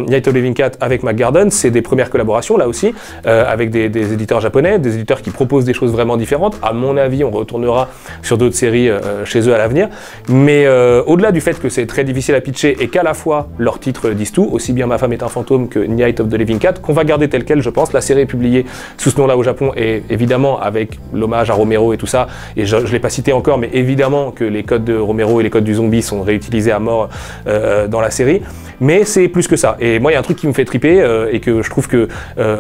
Night of the Living Cat avec McGarden, c'est des premières collaborations là aussi, avec des éditeurs japonais, des éditeurs qui proposent des choses vraiment différentes. À mon avis on retournera sur d'autres séries chez eux à l'avenir, mais au-delà du fait que c'est très difficile à pitcher et qu'à la fois leurs titres disent tout, aussi bien Ma femme est un fantôme que Night of the Living Cat, qu'on va garder tel quel je pense. La série est publiée sous ce nom-là au Japon et évidemment avec l'hommage à Romero et tout ça, et je l'ai pas cité encore, mais évidemment que les codes de Romero et les codes du zombie sont réutilisés à mort dans la série, mais c'est plus que ça. Et moi il y a un truc qui me fait triper et que je trouve que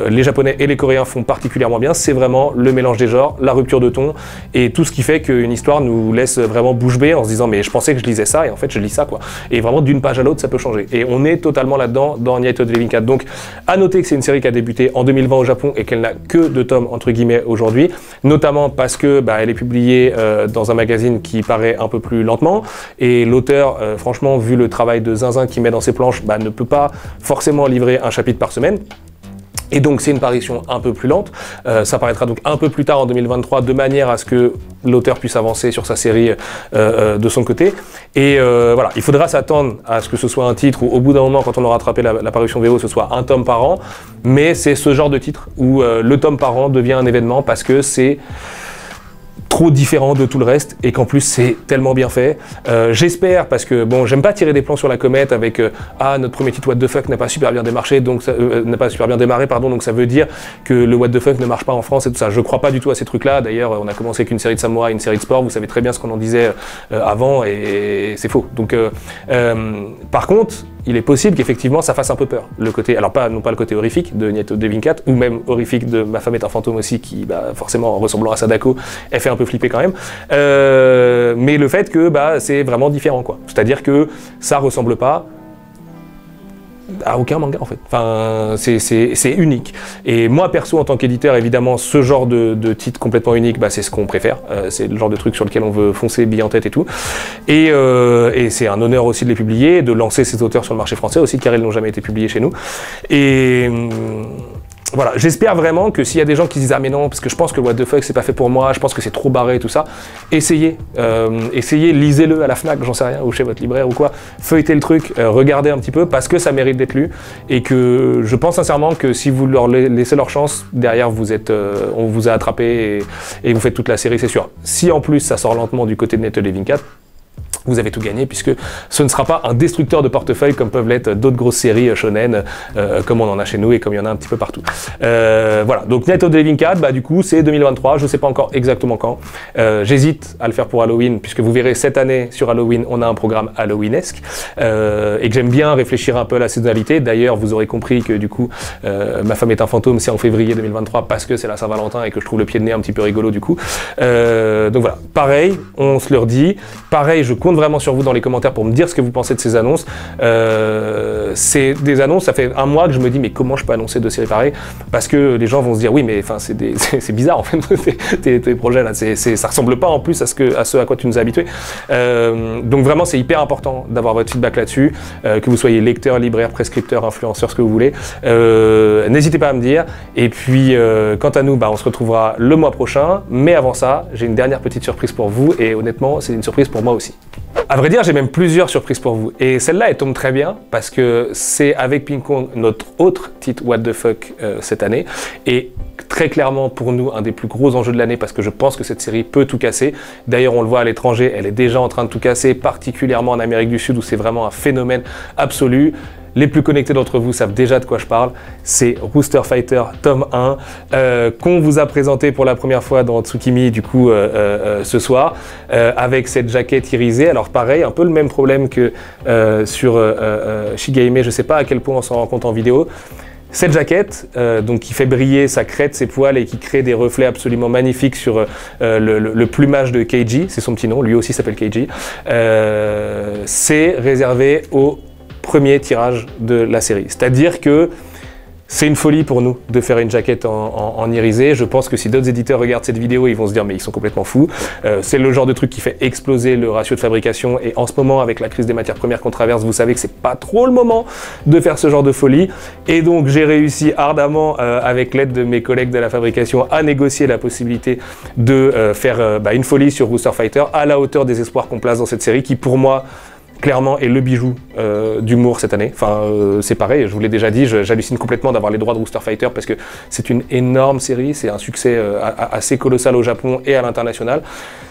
les Japonais et les Coréens font particulièrement bien, c'est vraiment le mélange des genres, la rupture de ton et tout ce qui fait qu'une histoire nous laisse vraiment bouche bée en se disant mais je pensais que je lisais ça et en fait je lis ça quoi. Et vraiment d'une page à l'autre ça peut changer. Et on est totalement là-dedans dans Night of the Living Cat. Donc à noter que c'est une série qui a débuté en 2020 au Japon et qu'elle n'a que 2 tomes entre guillemets aujourd'hui, notamment parce que elle est publiée dans un magazine qui paraît un peu plus lentement et l'auteur franchement vu le travail de zinzin qu'il met dans ses planches ne peut pas forcément livrer un chapitre par semaine. Et donc c'est une parution un peu plus lente, ça paraîtra donc un peu plus tard en 2023 de manière à ce que l'auteur puisse avancer sur sa série de son côté. Et voilà, il faudra s'attendre à ce que ce soit un titre où au bout d'un moment quand on aura attrapé la parution VO ce soit un tome par an, mais c'est ce genre de titre où le tome par an devient un événement parce que c'est trop différent de tout le reste et qu'en plus c'est tellement bien fait. J'espère, parce que bon, j'aime pas tirer des plans sur la comète avec notre premier titre What the fuck n'a pas super bien démarré, donc n'a pas super bien démarré, pardon, donc ça veut dire que le What the fuck ne marche pas en France et tout ça. Je crois pas du tout à ces trucs-là. D'ailleurs, on a commencé avec une série de samouraï, une série de sport. Vous savez très bien ce qu'on en disait avant et c'est faux. Donc, par contre, il est possible qu'effectivement ça fasse un peu peur. Le côté, alors non pas le côté horrifique de Night of the Living Cat, ou même horrifique de Ma femme est un fantôme aussi, qui forcément en ressemblant à Sadako, elle fait un peu flipper quand même. Mais le fait que c'est vraiment différent quoi. C'est-à-dire que ça ressemble pas à aucun manga en fait. Enfin, c'est unique. Et moi perso en tant qu'éditeur, évidemment, ce genre de titre complètement unique, c'est ce qu'on préfère. C'est le genre de truc sur lequel on veut foncer bille en tête et tout. Et c'est un honneur aussi de les publier, de lancer ces auteurs sur le marché français aussi, car ils n'ont jamais été publiés chez nous. Et voilà, j'espère vraiment que s'il y a des gens qui se disent ah mais non, parce que je pense que What the fuck c'est pas fait pour moi, je pense que c'est trop barré et tout ça, essayez, lisez-le à la Fnac, j'en sais rien, ou chez votre libraire ou quoi, feuilletez le truc, regardez un petit peu parce que ça mérite d'être lu et que je pense sincèrement que si vous leur laissez leur chance, derrière vous êtes, on vous a attrapé et vous faites toute la série, c'est sûr. Si en plus ça sort lentement du côté de Night of the Living Cat, vous avez tout gagné puisque ce ne sera pas un destructeur de portefeuille comme peuvent l'être d'autres grosses séries shonen comme on en a chez nous et comme il y en a un petit peu partout. Voilà, donc Night of the Living Cat, du coup c'est 2023, je sais pas encore exactement quand. J'hésite à le faire pour Halloween puisque vous verrez cette année sur Halloween on a un programme Halloweenesque et que j'aime bien réfléchir un peu à la saisonnalité. D'ailleurs vous aurez compris que du coup Ma femme est un fantôme c'est en février 2023 parce que c'est la Saint-Valentin et que je trouve le pied de nez un petit peu rigolo du coup. Donc voilà, pareil, on se le redit, pareil je compte vraiment sur vous dans les commentaires pour me dire ce que vous pensez de ces annonces. C'est des annonces, ça fait un mois que je me dis mais comment je peux annoncer 2 séries pareilles, parce que les gens vont se dire oui mais enfin c'est bizarre en fait tes projets là, ça ressemble pas en plus à ce à quoi tu nous as habitués. Donc vraiment c'est hyper important d'avoir votre feedback là-dessus, que vous soyez lecteur, libraire, prescripteur, influenceur, ce que vous voulez. N'hésitez pas à me dire et puis quant à nous on se retrouvera le mois prochain, mais avant ça j'ai une dernière petite surprise pour vous et honnêtement c'est une surprise pour moi aussi. À vrai dire, j'ai même plusieurs surprises pour vous. Et celle-là, elle tombe très bien parce que c'est avec Ping Kong notre autre titre What the fuck cette année. Et très clairement pour nous, un des plus gros enjeux de l'année parce que je pense que cette série peut tout casser. D'ailleurs, on le voit à l'étranger, elle est déjà en train de tout casser, particulièrement en Amérique du Sud où c'est vraiment un phénomène absolu. Les plus connectés d'entre vous savent déjà de quoi je parle, c'est Rooster Fighter tome 1 qu'on vous a présenté pour la première fois dans Tsukimi du coup ce soir avec cette jaquette irisée. Alors pareil, un peu le même problème que sur Shigehime, je sais pas à quel point on s'en rend compte en vidéo. Cette jaquette, donc qui fait briller sa crête, ses poils et qui crée des reflets absolument magnifiques sur le plumage de Keiji, c'est son petit nom, lui aussi s'appelle Keiji, c'est réservé au premier tirage de la série. C'est-à-dire que C'est une folie pour nous de faire une jaquette en irisé. Je pense que si d'autres éditeurs regardent cette vidéo, ils vont se dire mais ils sont complètement fous. C'est le genre de truc qui fait exploser le ratio de fabrication et en ce moment avec la crise des matières premières qu'on traverse, vous savez que c'est pas trop le moment de faire ce genre de folie. Et donc j'ai réussi ardemment avec l'aide de mes collègues de la fabrication à négocier la possibilité de faire une folie sur Rooster Fighter à la hauteur des espoirs qu'on place dans cette série qui pour moi clairement est le bijou d'humour cette année. Enfin, c'est pareil, je vous l'ai déjà dit, j'hallucine complètement d'avoir les droits de Rooster Fighter parce que c'est une énorme série, c'est un succès assez colossal au Japon et à l'international.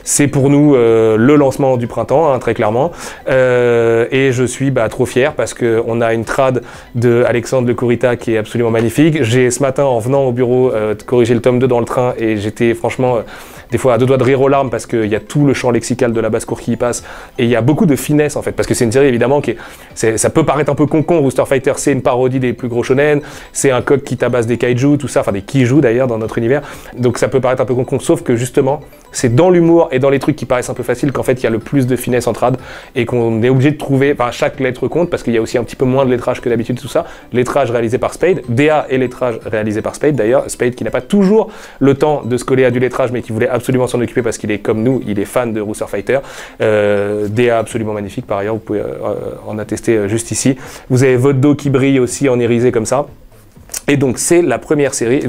C'est pour nous le lancement du printemps, hein, très clairement. Et je suis trop fier parce qu'on a une trad de Alexandre Le Kurita qui est absolument magnifique. J'ai ce matin, en venant au bureau, corrigé le tome 2 dans le train et j'étais franchement des fois à deux doigts de rire aux larmes parce qu'il y a tout le champ lexical de la basse-cour qui y passe et il y a beaucoup de finesse en fait parce que c'est une série évidemment ça peut paraître un peu con-con. Rooster Fighter c'est une parodie des plus gros shonen, c'est un coq qui tabasse des kaiju, tout ça, enfin des kaiju d'ailleurs dans notre univers, donc ça peut paraître un peu con-con, sauf que justement c'est dans l'humour et dans les trucs qui paraissent un peu faciles qu'en fait il y a le plus de finesse en trad et qu'on est obligé de trouver, chaque lettre compte parce qu'il y a aussi un petit peu moins de lettrage que d'habitude, tout ça, lettrage réalisé par Spade, DA et lettrage réalisé par Spade d'ailleurs, Spade qui n'a pas toujours le temps de se coller à du lettrage mais qui voulait absolument s'en occuper parce qu'il est comme nous, il est fan de Rooster Fighter, DA absolument magnifique par ailleurs, vous pouvez en attester juste ici, vous avez votre dos qui brille aussi en irisé comme ça. Et donc c'est la première série,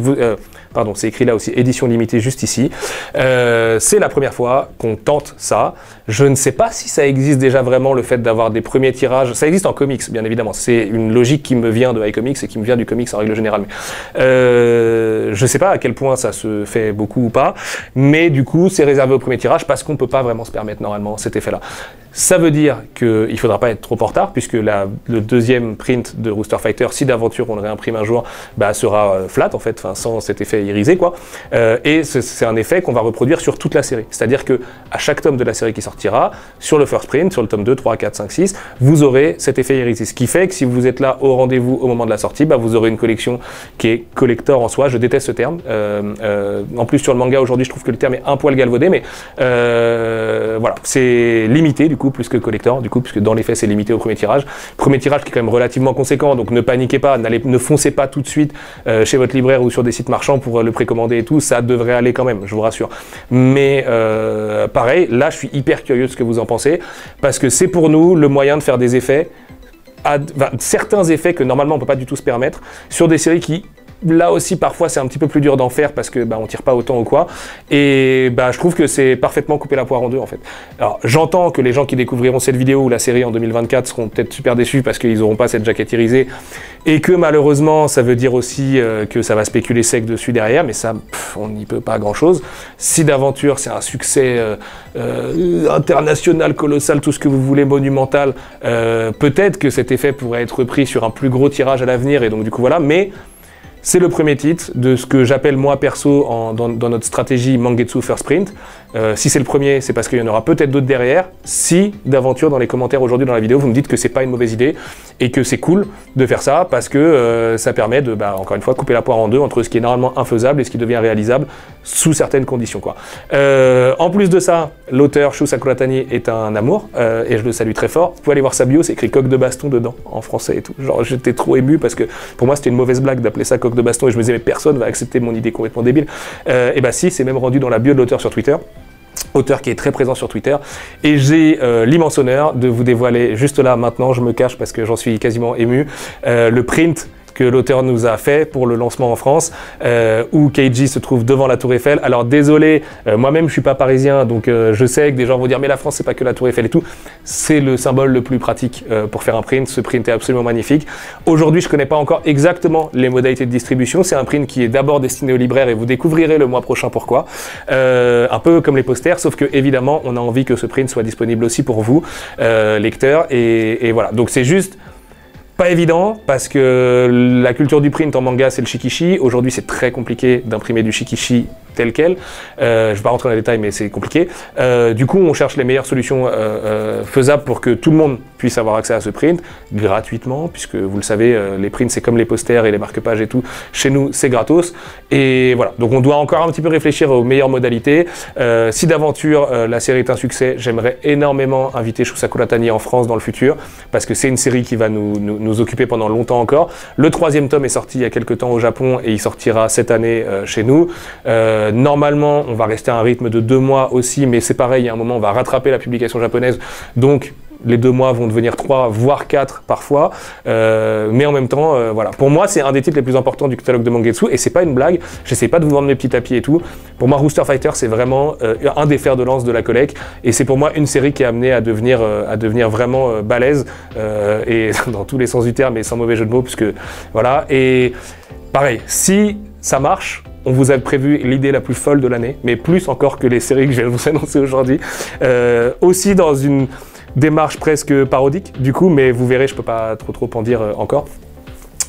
pardon, c'est écrit là aussi, édition limitée juste ici. C'est la première fois qu'on tente ça. Je ne sais pas si ça existe déjà vraiment, le fait d'avoir des premiers tirages. Ça existe en comics, bien évidemment. C'est une logique qui me vient de iComics et qui me vient du comics en règle générale. Mais, je ne sais pas à quel point ça se fait beaucoup ou pas, mais du coup, c'est réservé au premier tirage parce qu'on ne peut pas vraiment se permettre normalement cet effet-là. Ça veut dire qu'il ne faudra pas être trop en retard, puisque le deuxième print de Rooster Fighter, si d'aventure on le réimprime un jour, sera flat en fait, sans cet effet irisé quoi. Et c'est un effet qu'on va reproduire sur toute la série. C'est-à-dire que à chaque tome de la série qui sortira, sur le first print, sur le tome 2, 3, 4, 5, 6, vous aurez cet effet irisé. Ce qui fait que si vous êtes là au rendez-vous au moment de la sortie, vous aurez une collection qui est collector en soi. Je déteste ce terme. En plus sur le manga aujourd'hui, je trouve que le terme est un poil galvaudé, mais voilà, c'est limité du coup plus que collector, du coup, puisque dans les faits c'est limité au premier tirage. Premier tirage qui est quand même relativement conséquent, donc ne paniquez pas, ne foncez pas tout de suite chez votre libraire ou sur des sites marchands pour le précommander et tout, ça devrait aller quand même, je vous rassure. Mais pareil, là je suis hyper curieux de ce que vous en pensez, parce que c'est pour nous le moyen de faire des effets, certains effets que normalement on peut pas du tout se permettre, sur des séries qui là aussi parfois c'est un petit peu plus dur d'en faire parce que on tire pas autant ou quoi, et je trouve que c'est parfaitement couper la poire en deux en fait. Alors j'entends que les gens qui découvriront cette vidéo ou la série en 2024 seront peut-être super déçus parce qu'ils n'auront pas cette jaquette irisée et que malheureusement ça veut dire aussi que ça va spéculer sec dessus derrière, mais ça on n'y peut pas grand chose. Si d'aventure c'est un succès international, colossal, tout ce que vous voulez, monumental, peut-être que cet effet pourrait être repris sur un plus gros tirage à l'avenir et donc du coup voilà, mais c'est le premier titre de ce que j'appelle moi perso dans notre stratégie Mangetsu First Print. Si c'est le premier, c'est parce qu'il y en aura peut-être d'autres derrière. Si d'aventure dans les commentaires aujourd'hui dans la vidéo, vous me dites que c'est pas une mauvaise idée et que c'est cool de faire ça parce que ça permet de, encore une fois, couper la poire en deux entre ce qui est normalement infaisable et ce qui devient réalisable sous certaines conditions, quoi. En plus de ça, l'auteur Shu Sakuratani est un amour et je le salue très fort. Vous pouvez aller voir sa bio, c'est écrit coq de baston dedans en français et tout. Genre j'étais trop ému parce que pour moi c'était une mauvaise blague d'appeler ça coq de baston et je me disais mais personne va accepter mon idée complètement débile. Et si, c'est même rendu dans la bio de l'auteur sur Twitter. Auteur qui est très présent sur Twitter, et j'ai l'immense honneur de vous dévoiler juste là maintenant, je me cache parce que j'en suis quasiment ému, le print que l'auteur nous a fait pour le lancement en France, où Keiji se trouve devant la Tour Eiffel. Alors désolé, moi-même je suis pas parisien, donc je sais que des gens vont dire mais la France c'est pas que la Tour Eiffel et tout. C'est le symbole le plus pratique pour faire un print. Ce print est absolument magnifique. Aujourd'hui je connais pas encore exactement les modalités de distribution. C'est un print qui est d'abord destiné aux libraires et vous découvrirez le mois prochain pourquoi. Un peu comme les posters, sauf que évidemment on a envie que ce print soit disponible aussi pour vous, lecteurs, et voilà. Donc c'est juste pas évident parce que la culture du print en manga c'est le shikishi. Aujourd'hui c'est très compliqué d'imprimer du shikishi tel quel. Je vais pas rentrer dans les détails, mais c'est compliqué. Du coup, on cherche les meilleures solutions faisables pour que tout le monde puisse avoir accès à ce print gratuitement, puisque vous le savez, les prints c'est comme les posters et les marque-pages et tout. Chez nous, c'est gratos. Et voilà. Donc on doit encore un petit peu réfléchir aux meilleures modalités. Si d'aventure la série est un succès, j'aimerais énormément inviter Shusaku Tani en France dans le futur, parce que c'est une série qui va nous occuper pendant longtemps encore. Le 3e tome est sorti il y a quelques temps au Japon et il sortira cette année chez nous. Normalement, on va rester à un rythme de 2 mois aussi, mais c'est pareil, il y a un moment, on va rattraper la publication japonaise. Donc, les 2 mois vont devenir 3, voire 4 parfois. Mais en même temps, voilà. Pour moi, c'est un des titres les plus importants du catalogue de Mangetsu, et c'est pas une blague. J'essaie pas de vous vendre mes petits tapis et tout. Pour moi, Rooster Fighter, c'est vraiment un des fers de lance de la collecte, et c'est pour moi une série qui est amenée à devenir vraiment balèze, et dans tous les sens du terme, et sans mauvais jeu de mots, puisque voilà. Et pareil, si ça marche, on vous a prévu l'idée la plus folle de l'année, mais plus encore que les séries que je vais vous annoncer aujourd'hui. Aussi dans une démarche presque parodique, du coup, mais vous verrez, je peux pas trop en dire encore.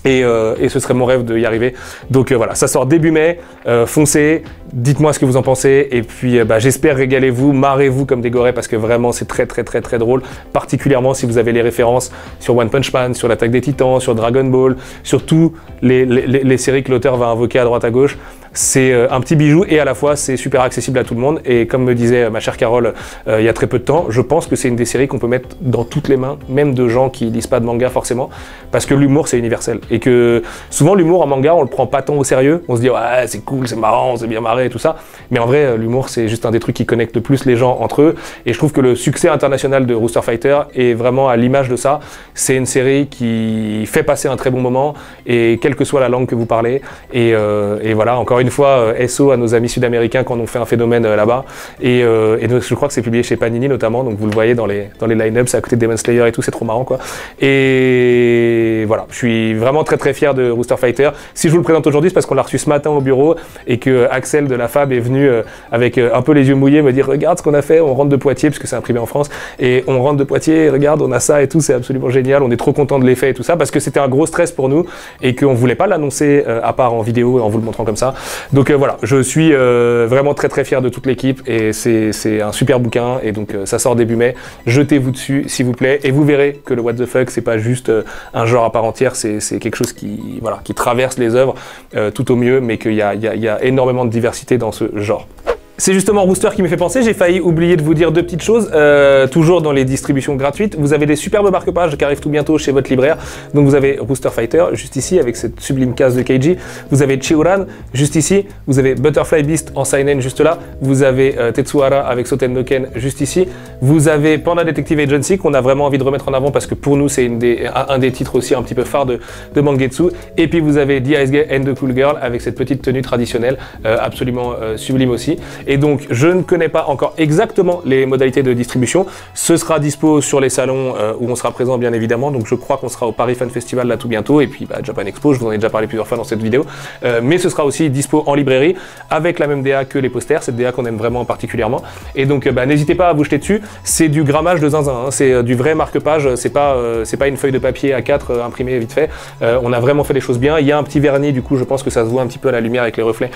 Et ce serait mon rêve d'y arriver. Donc voilà, ça sort début mai, foncez, dites-moi ce que vous en pensez, et puis j'espère régalez-vous, marrez-vous comme des gorées, parce que vraiment c'est très drôle, particulièrement si vous avez les références sur One Punch Man, sur l'Attaque des Titans, sur Dragon Ball, sur tous les séries que l'auteur va invoquer à droite à gauche. C'est un petit bijou, et à la fois c'est super accessible à tout le monde, et comme me disait ma chère Carole il y a très peu de temps, je pense que c'est une des séries qu'on peut mettre dans toutes les mains, même de gens qui lisent pas de manga forcément, parce que l'humour c'est universel, et que souvent l'humour en manga on le prend pas tant au sérieux, on se dit ouais c'est cool, c'est marrant, c'est bien marré et tout ça, mais en vrai l'humour c'est juste un des trucs qui connecte le plus les gens entre eux, et je trouve que le succès international de Rooster Fighter est vraiment à l'image de ça. C'est une série qui fait passer un très bon moment, et quelle que soit la langue que vous parlez, et voilà, encore une fois, SO à nos amis sud-américains qui en ont fait un phénomène là-bas, et je crois que c'est publié chez Panini notamment, donc vous le voyez dans les line-ups, c'est à côté de Demon Slayer et tout, c'est trop marrant quoi. Et voilà, je suis vraiment très fier de Rooster Fighter. Si je vous le présente aujourd'hui, c'est parce qu'on l'a reçu ce matin au bureau, et que Axel de la Fab est venu avec un peu les yeux mouillés me dire regarde ce qu'on a fait, on rentre de Poitiers, parce que c'est imprimé en France, et on rentre de Poitiers, regarde on a ça et tout, c'est absolument génial, on est trop content de l'effet et tout ça, parce que c'était un gros stress pour nous, et qu'on voulait pas l'annoncer à part en vidéo, en vous le montrant comme ça. Donc voilà, je suis vraiment très fier de toute l'équipe, et c'est un super bouquin, et donc ça sort début mai, jetez-vous dessus s'il vous plaît, et vous verrez que le what the fuck c'est pas juste un genre à part entière, c'est quelque chose qui traverse les œuvres tout au mieux, mais qu'il y a énormément de diversité dans ce genre. C'est justement Rooster qui me fait penser, j'ai failli oublier de vous dire 2 petites choses, toujours dans les distributions gratuites, vous avez des superbes marque-pages qui arrivent tout bientôt chez votre libraire, donc vous avez Rooster Fighter, juste ici, avec cette sublime case de Keiji, vous avez Chiuran, juste ici, vous avez Butterfly Beast en seinen, juste là, vous avez Tetsuhara avec Soten no Ken, juste ici, vous avez Panda Detective Agency, qu'on a vraiment envie de remettre en avant, parce que pour nous, c'est un des titres aussi un petit peu phares de Mangetsu, et puis vous avez The Ice Guy and the Cool Girl, avec cette petite tenue traditionnelle, absolument sublime aussi. Et donc, je ne connais pas encore exactement les modalités de distribution. Ce sera dispo sur les salons où on sera présent, bien évidemment. Donc, je crois qu'on sera au Paris Fan Festival là tout bientôt. Et puis, Japan Expo, je vous en ai déjà parlé plusieurs fois dans cette vidéo. Mais ce sera aussi dispo en librairie avec la même DA que les posters. Cette DA qu'on aime vraiment particulièrement. Et donc, n'hésitez pas à vous jeter dessus. C'est du grammage de zinzin. Hein. C'est du vrai marque-page. C'est pas une feuille de papier A4 imprimée vite fait. On a vraiment fait les choses bien. Il y a un petit vernis. Du coup, je pense que ça se voit un petit peu à la lumière avec les reflets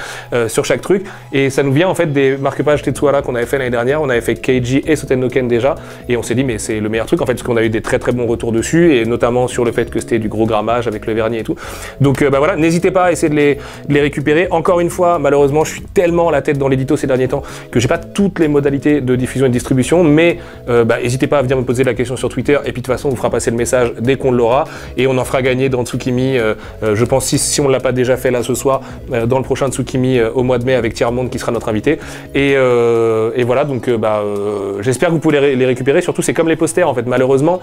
sur chaque truc. Et ça nous vient en fait des marque-pages Tetsuhara qu'on avait fait l'année dernière, on avait fait Keiji et Soten no Ken déjà, et on s'est dit mais c'est le meilleur truc en fait, parce qu'on a eu des très bons retours dessus, et notamment sur le fait que c'était du gros grammage avec le vernis et tout. Donc voilà, n'hésitez pas à essayer de les récupérer. Encore une fois, malheureusement, je suis tellement la tête dans l'édito ces derniers temps que j'ai pas toutes les modalités de diffusion et de distribution, mais n'hésitez pas à venir me poser la question sur Twitter, et puis de toute façon on vous fera passer le message dès qu'on l'aura, et on en fera gagner dans Tsukimi, je pense si on l'a pas déjà fait là ce soir, dans le prochain Tsukimi au mois de mai avec Tiers Monde qui sera notre invité. Et voilà, donc j'espère que vous pouvez les récupérer. Surtout, c'est comme les posters, en fait. Malheureusement,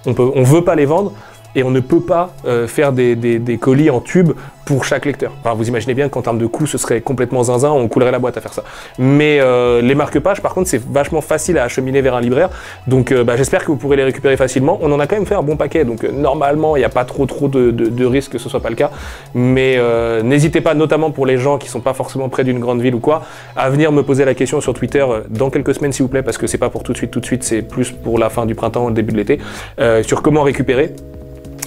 on veut pas les vendre, et on ne peut pas faire des colis en tube pour chaque lecteur. Enfin, vous imaginez bien qu'en termes de coût, ce serait complètement zinzin, on coulerait la boîte à faire ça. Mais les marque-pages, par contre, c'est vachement facile à acheminer vers un libraire, donc j'espère que vous pourrez les récupérer facilement. On en a quand même fait un bon paquet, donc normalement, il n'y a pas trop de risques que ce soit pas le cas, mais n'hésitez pas, notamment pour les gens qui sont pas forcément près d'une grande ville ou quoi, à venir me poser la question sur Twitter dans quelques semaines, s'il vous plaît, parce que c'est pas pour tout de suite, c'est plus pour la fin du printemps, le début de l'été, sur comment récupérer.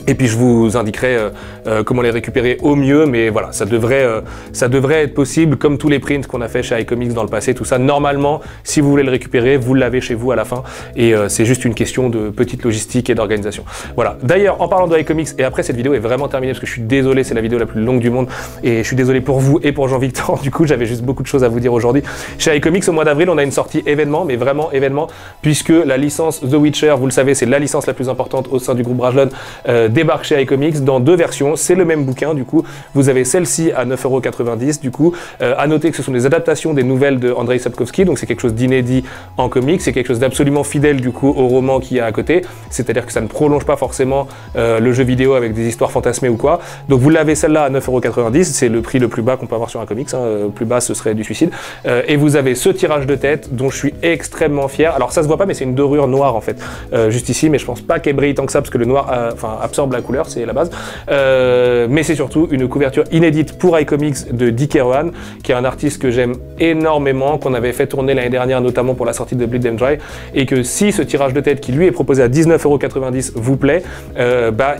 Et puis je vous indiquerai comment les récupérer au mieux, mais voilà, ça devrait être possible, comme tous les prints qu'on a fait chez iComics dans le passé, tout ça. Normalement, si vous voulez le récupérer, vous l'avez chez vous à la fin, et c'est juste une question de petite logistique et d'organisation. Voilà. D'ailleurs, en parlant de iComics, et après cette vidéo est vraiment terminée, parce que je suis désolé, c'est la vidéo la plus longue du monde, et je suis désolé pour vous et pour Jean-Victor, du coup j'avais juste beaucoup de choses à vous dire aujourd'hui. Chez iComics, au mois d'avril, on a une sortie événement, mais vraiment événement, puisque la licence The Witcher, vous le savez, c'est la licence la plus importante au sein du groupe Brajlon, débarque chez iComics dans 2 versions, c'est le même bouquin du coup, vous avez celle-ci à 9,90 € du coup, à noter que ce sont des adaptations des nouvelles de Andrzej Sapkowski, donc c'est quelque chose d'inédit en comics, c'est quelque chose d'absolument fidèle du coup au roman qui y a à côté, c'est-à-dire que ça ne prolonge pas forcément le jeu vidéo avec des histoires fantasmées ou quoi, donc vous l'avez celle-là à 9,90 €, c'est le prix le plus bas qu'on peut avoir sur un comics, hein. Plus bas ce serait du suicide, et vous avez ce tirage de tête dont je suis extrêmement fier, alors ça se voit pas mais c'est une dorure noire en fait, juste ici, mais je pense pas qu'elle brille tant que ça parce que le noir absorbe la couleur, c'est la base, mais c'est surtout une couverture inédite pour iComics de Dick Erwan, qui est un artiste que j'aime énormément, qu'on avait fait tourner l'année dernière notamment pour la sortie de Bleed Them Dry, et que si ce tirage de tête qui lui est proposé à 19,90 € vous plaît,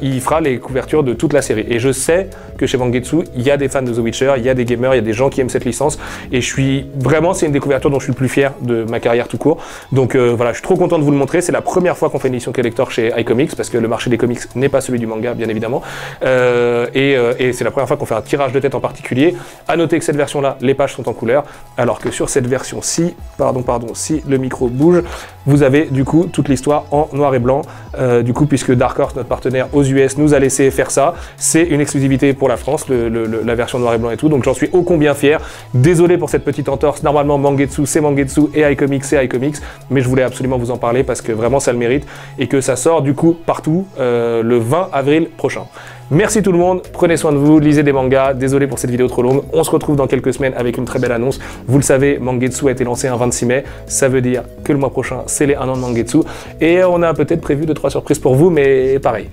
il fera les couvertures de toute la série. Et je sais que chez Mangetsu, il y a des fans de The Witcher, il y a des gamers, il y a des gens qui aiment cette licence, et c'est une des couvertures dont je suis le plus fier de ma carrière tout court. Donc voilà, je suis trop content de vous le montrer, c'est la première fois qu'on fait une édition collector chez iComics, parce que le marché des comics n'est pas celui du manga, bien évidemment, et c'est la première fois qu'on fait un tirage de tête en particulier. À noter que cette version-là, les pages sont en couleur, alors que sur cette version-ci, si le micro bouge, vous avez du coup toute l'histoire en noir et blanc, du coup puisque Dark Horse, notre partenaire aux US, nous a laissé faire ça. C'est une exclusivité pour la France, la version noir et blanc et tout, donc j'en suis ô combien fier. Désolé pour cette petite entorse, normalement Mangetsu c'est Mangetsu et iComics c'est iComics, mais je voulais absolument vous en parler parce que vraiment ça le mérite et que ça sort du coup partout le 20 avril prochain. Merci tout le monde, prenez soin de vous, lisez des mangas, désolé pour cette vidéo trop longue, on se retrouve dans quelques semaines avec une très belle annonce. Vous le savez, Mangetsu a été lancé un 26 mai, ça veut dire que le mois prochain c'est les 1 an de Mangetsu, et on a peut-être prévu 2-3 surprises pour vous, mais pareil.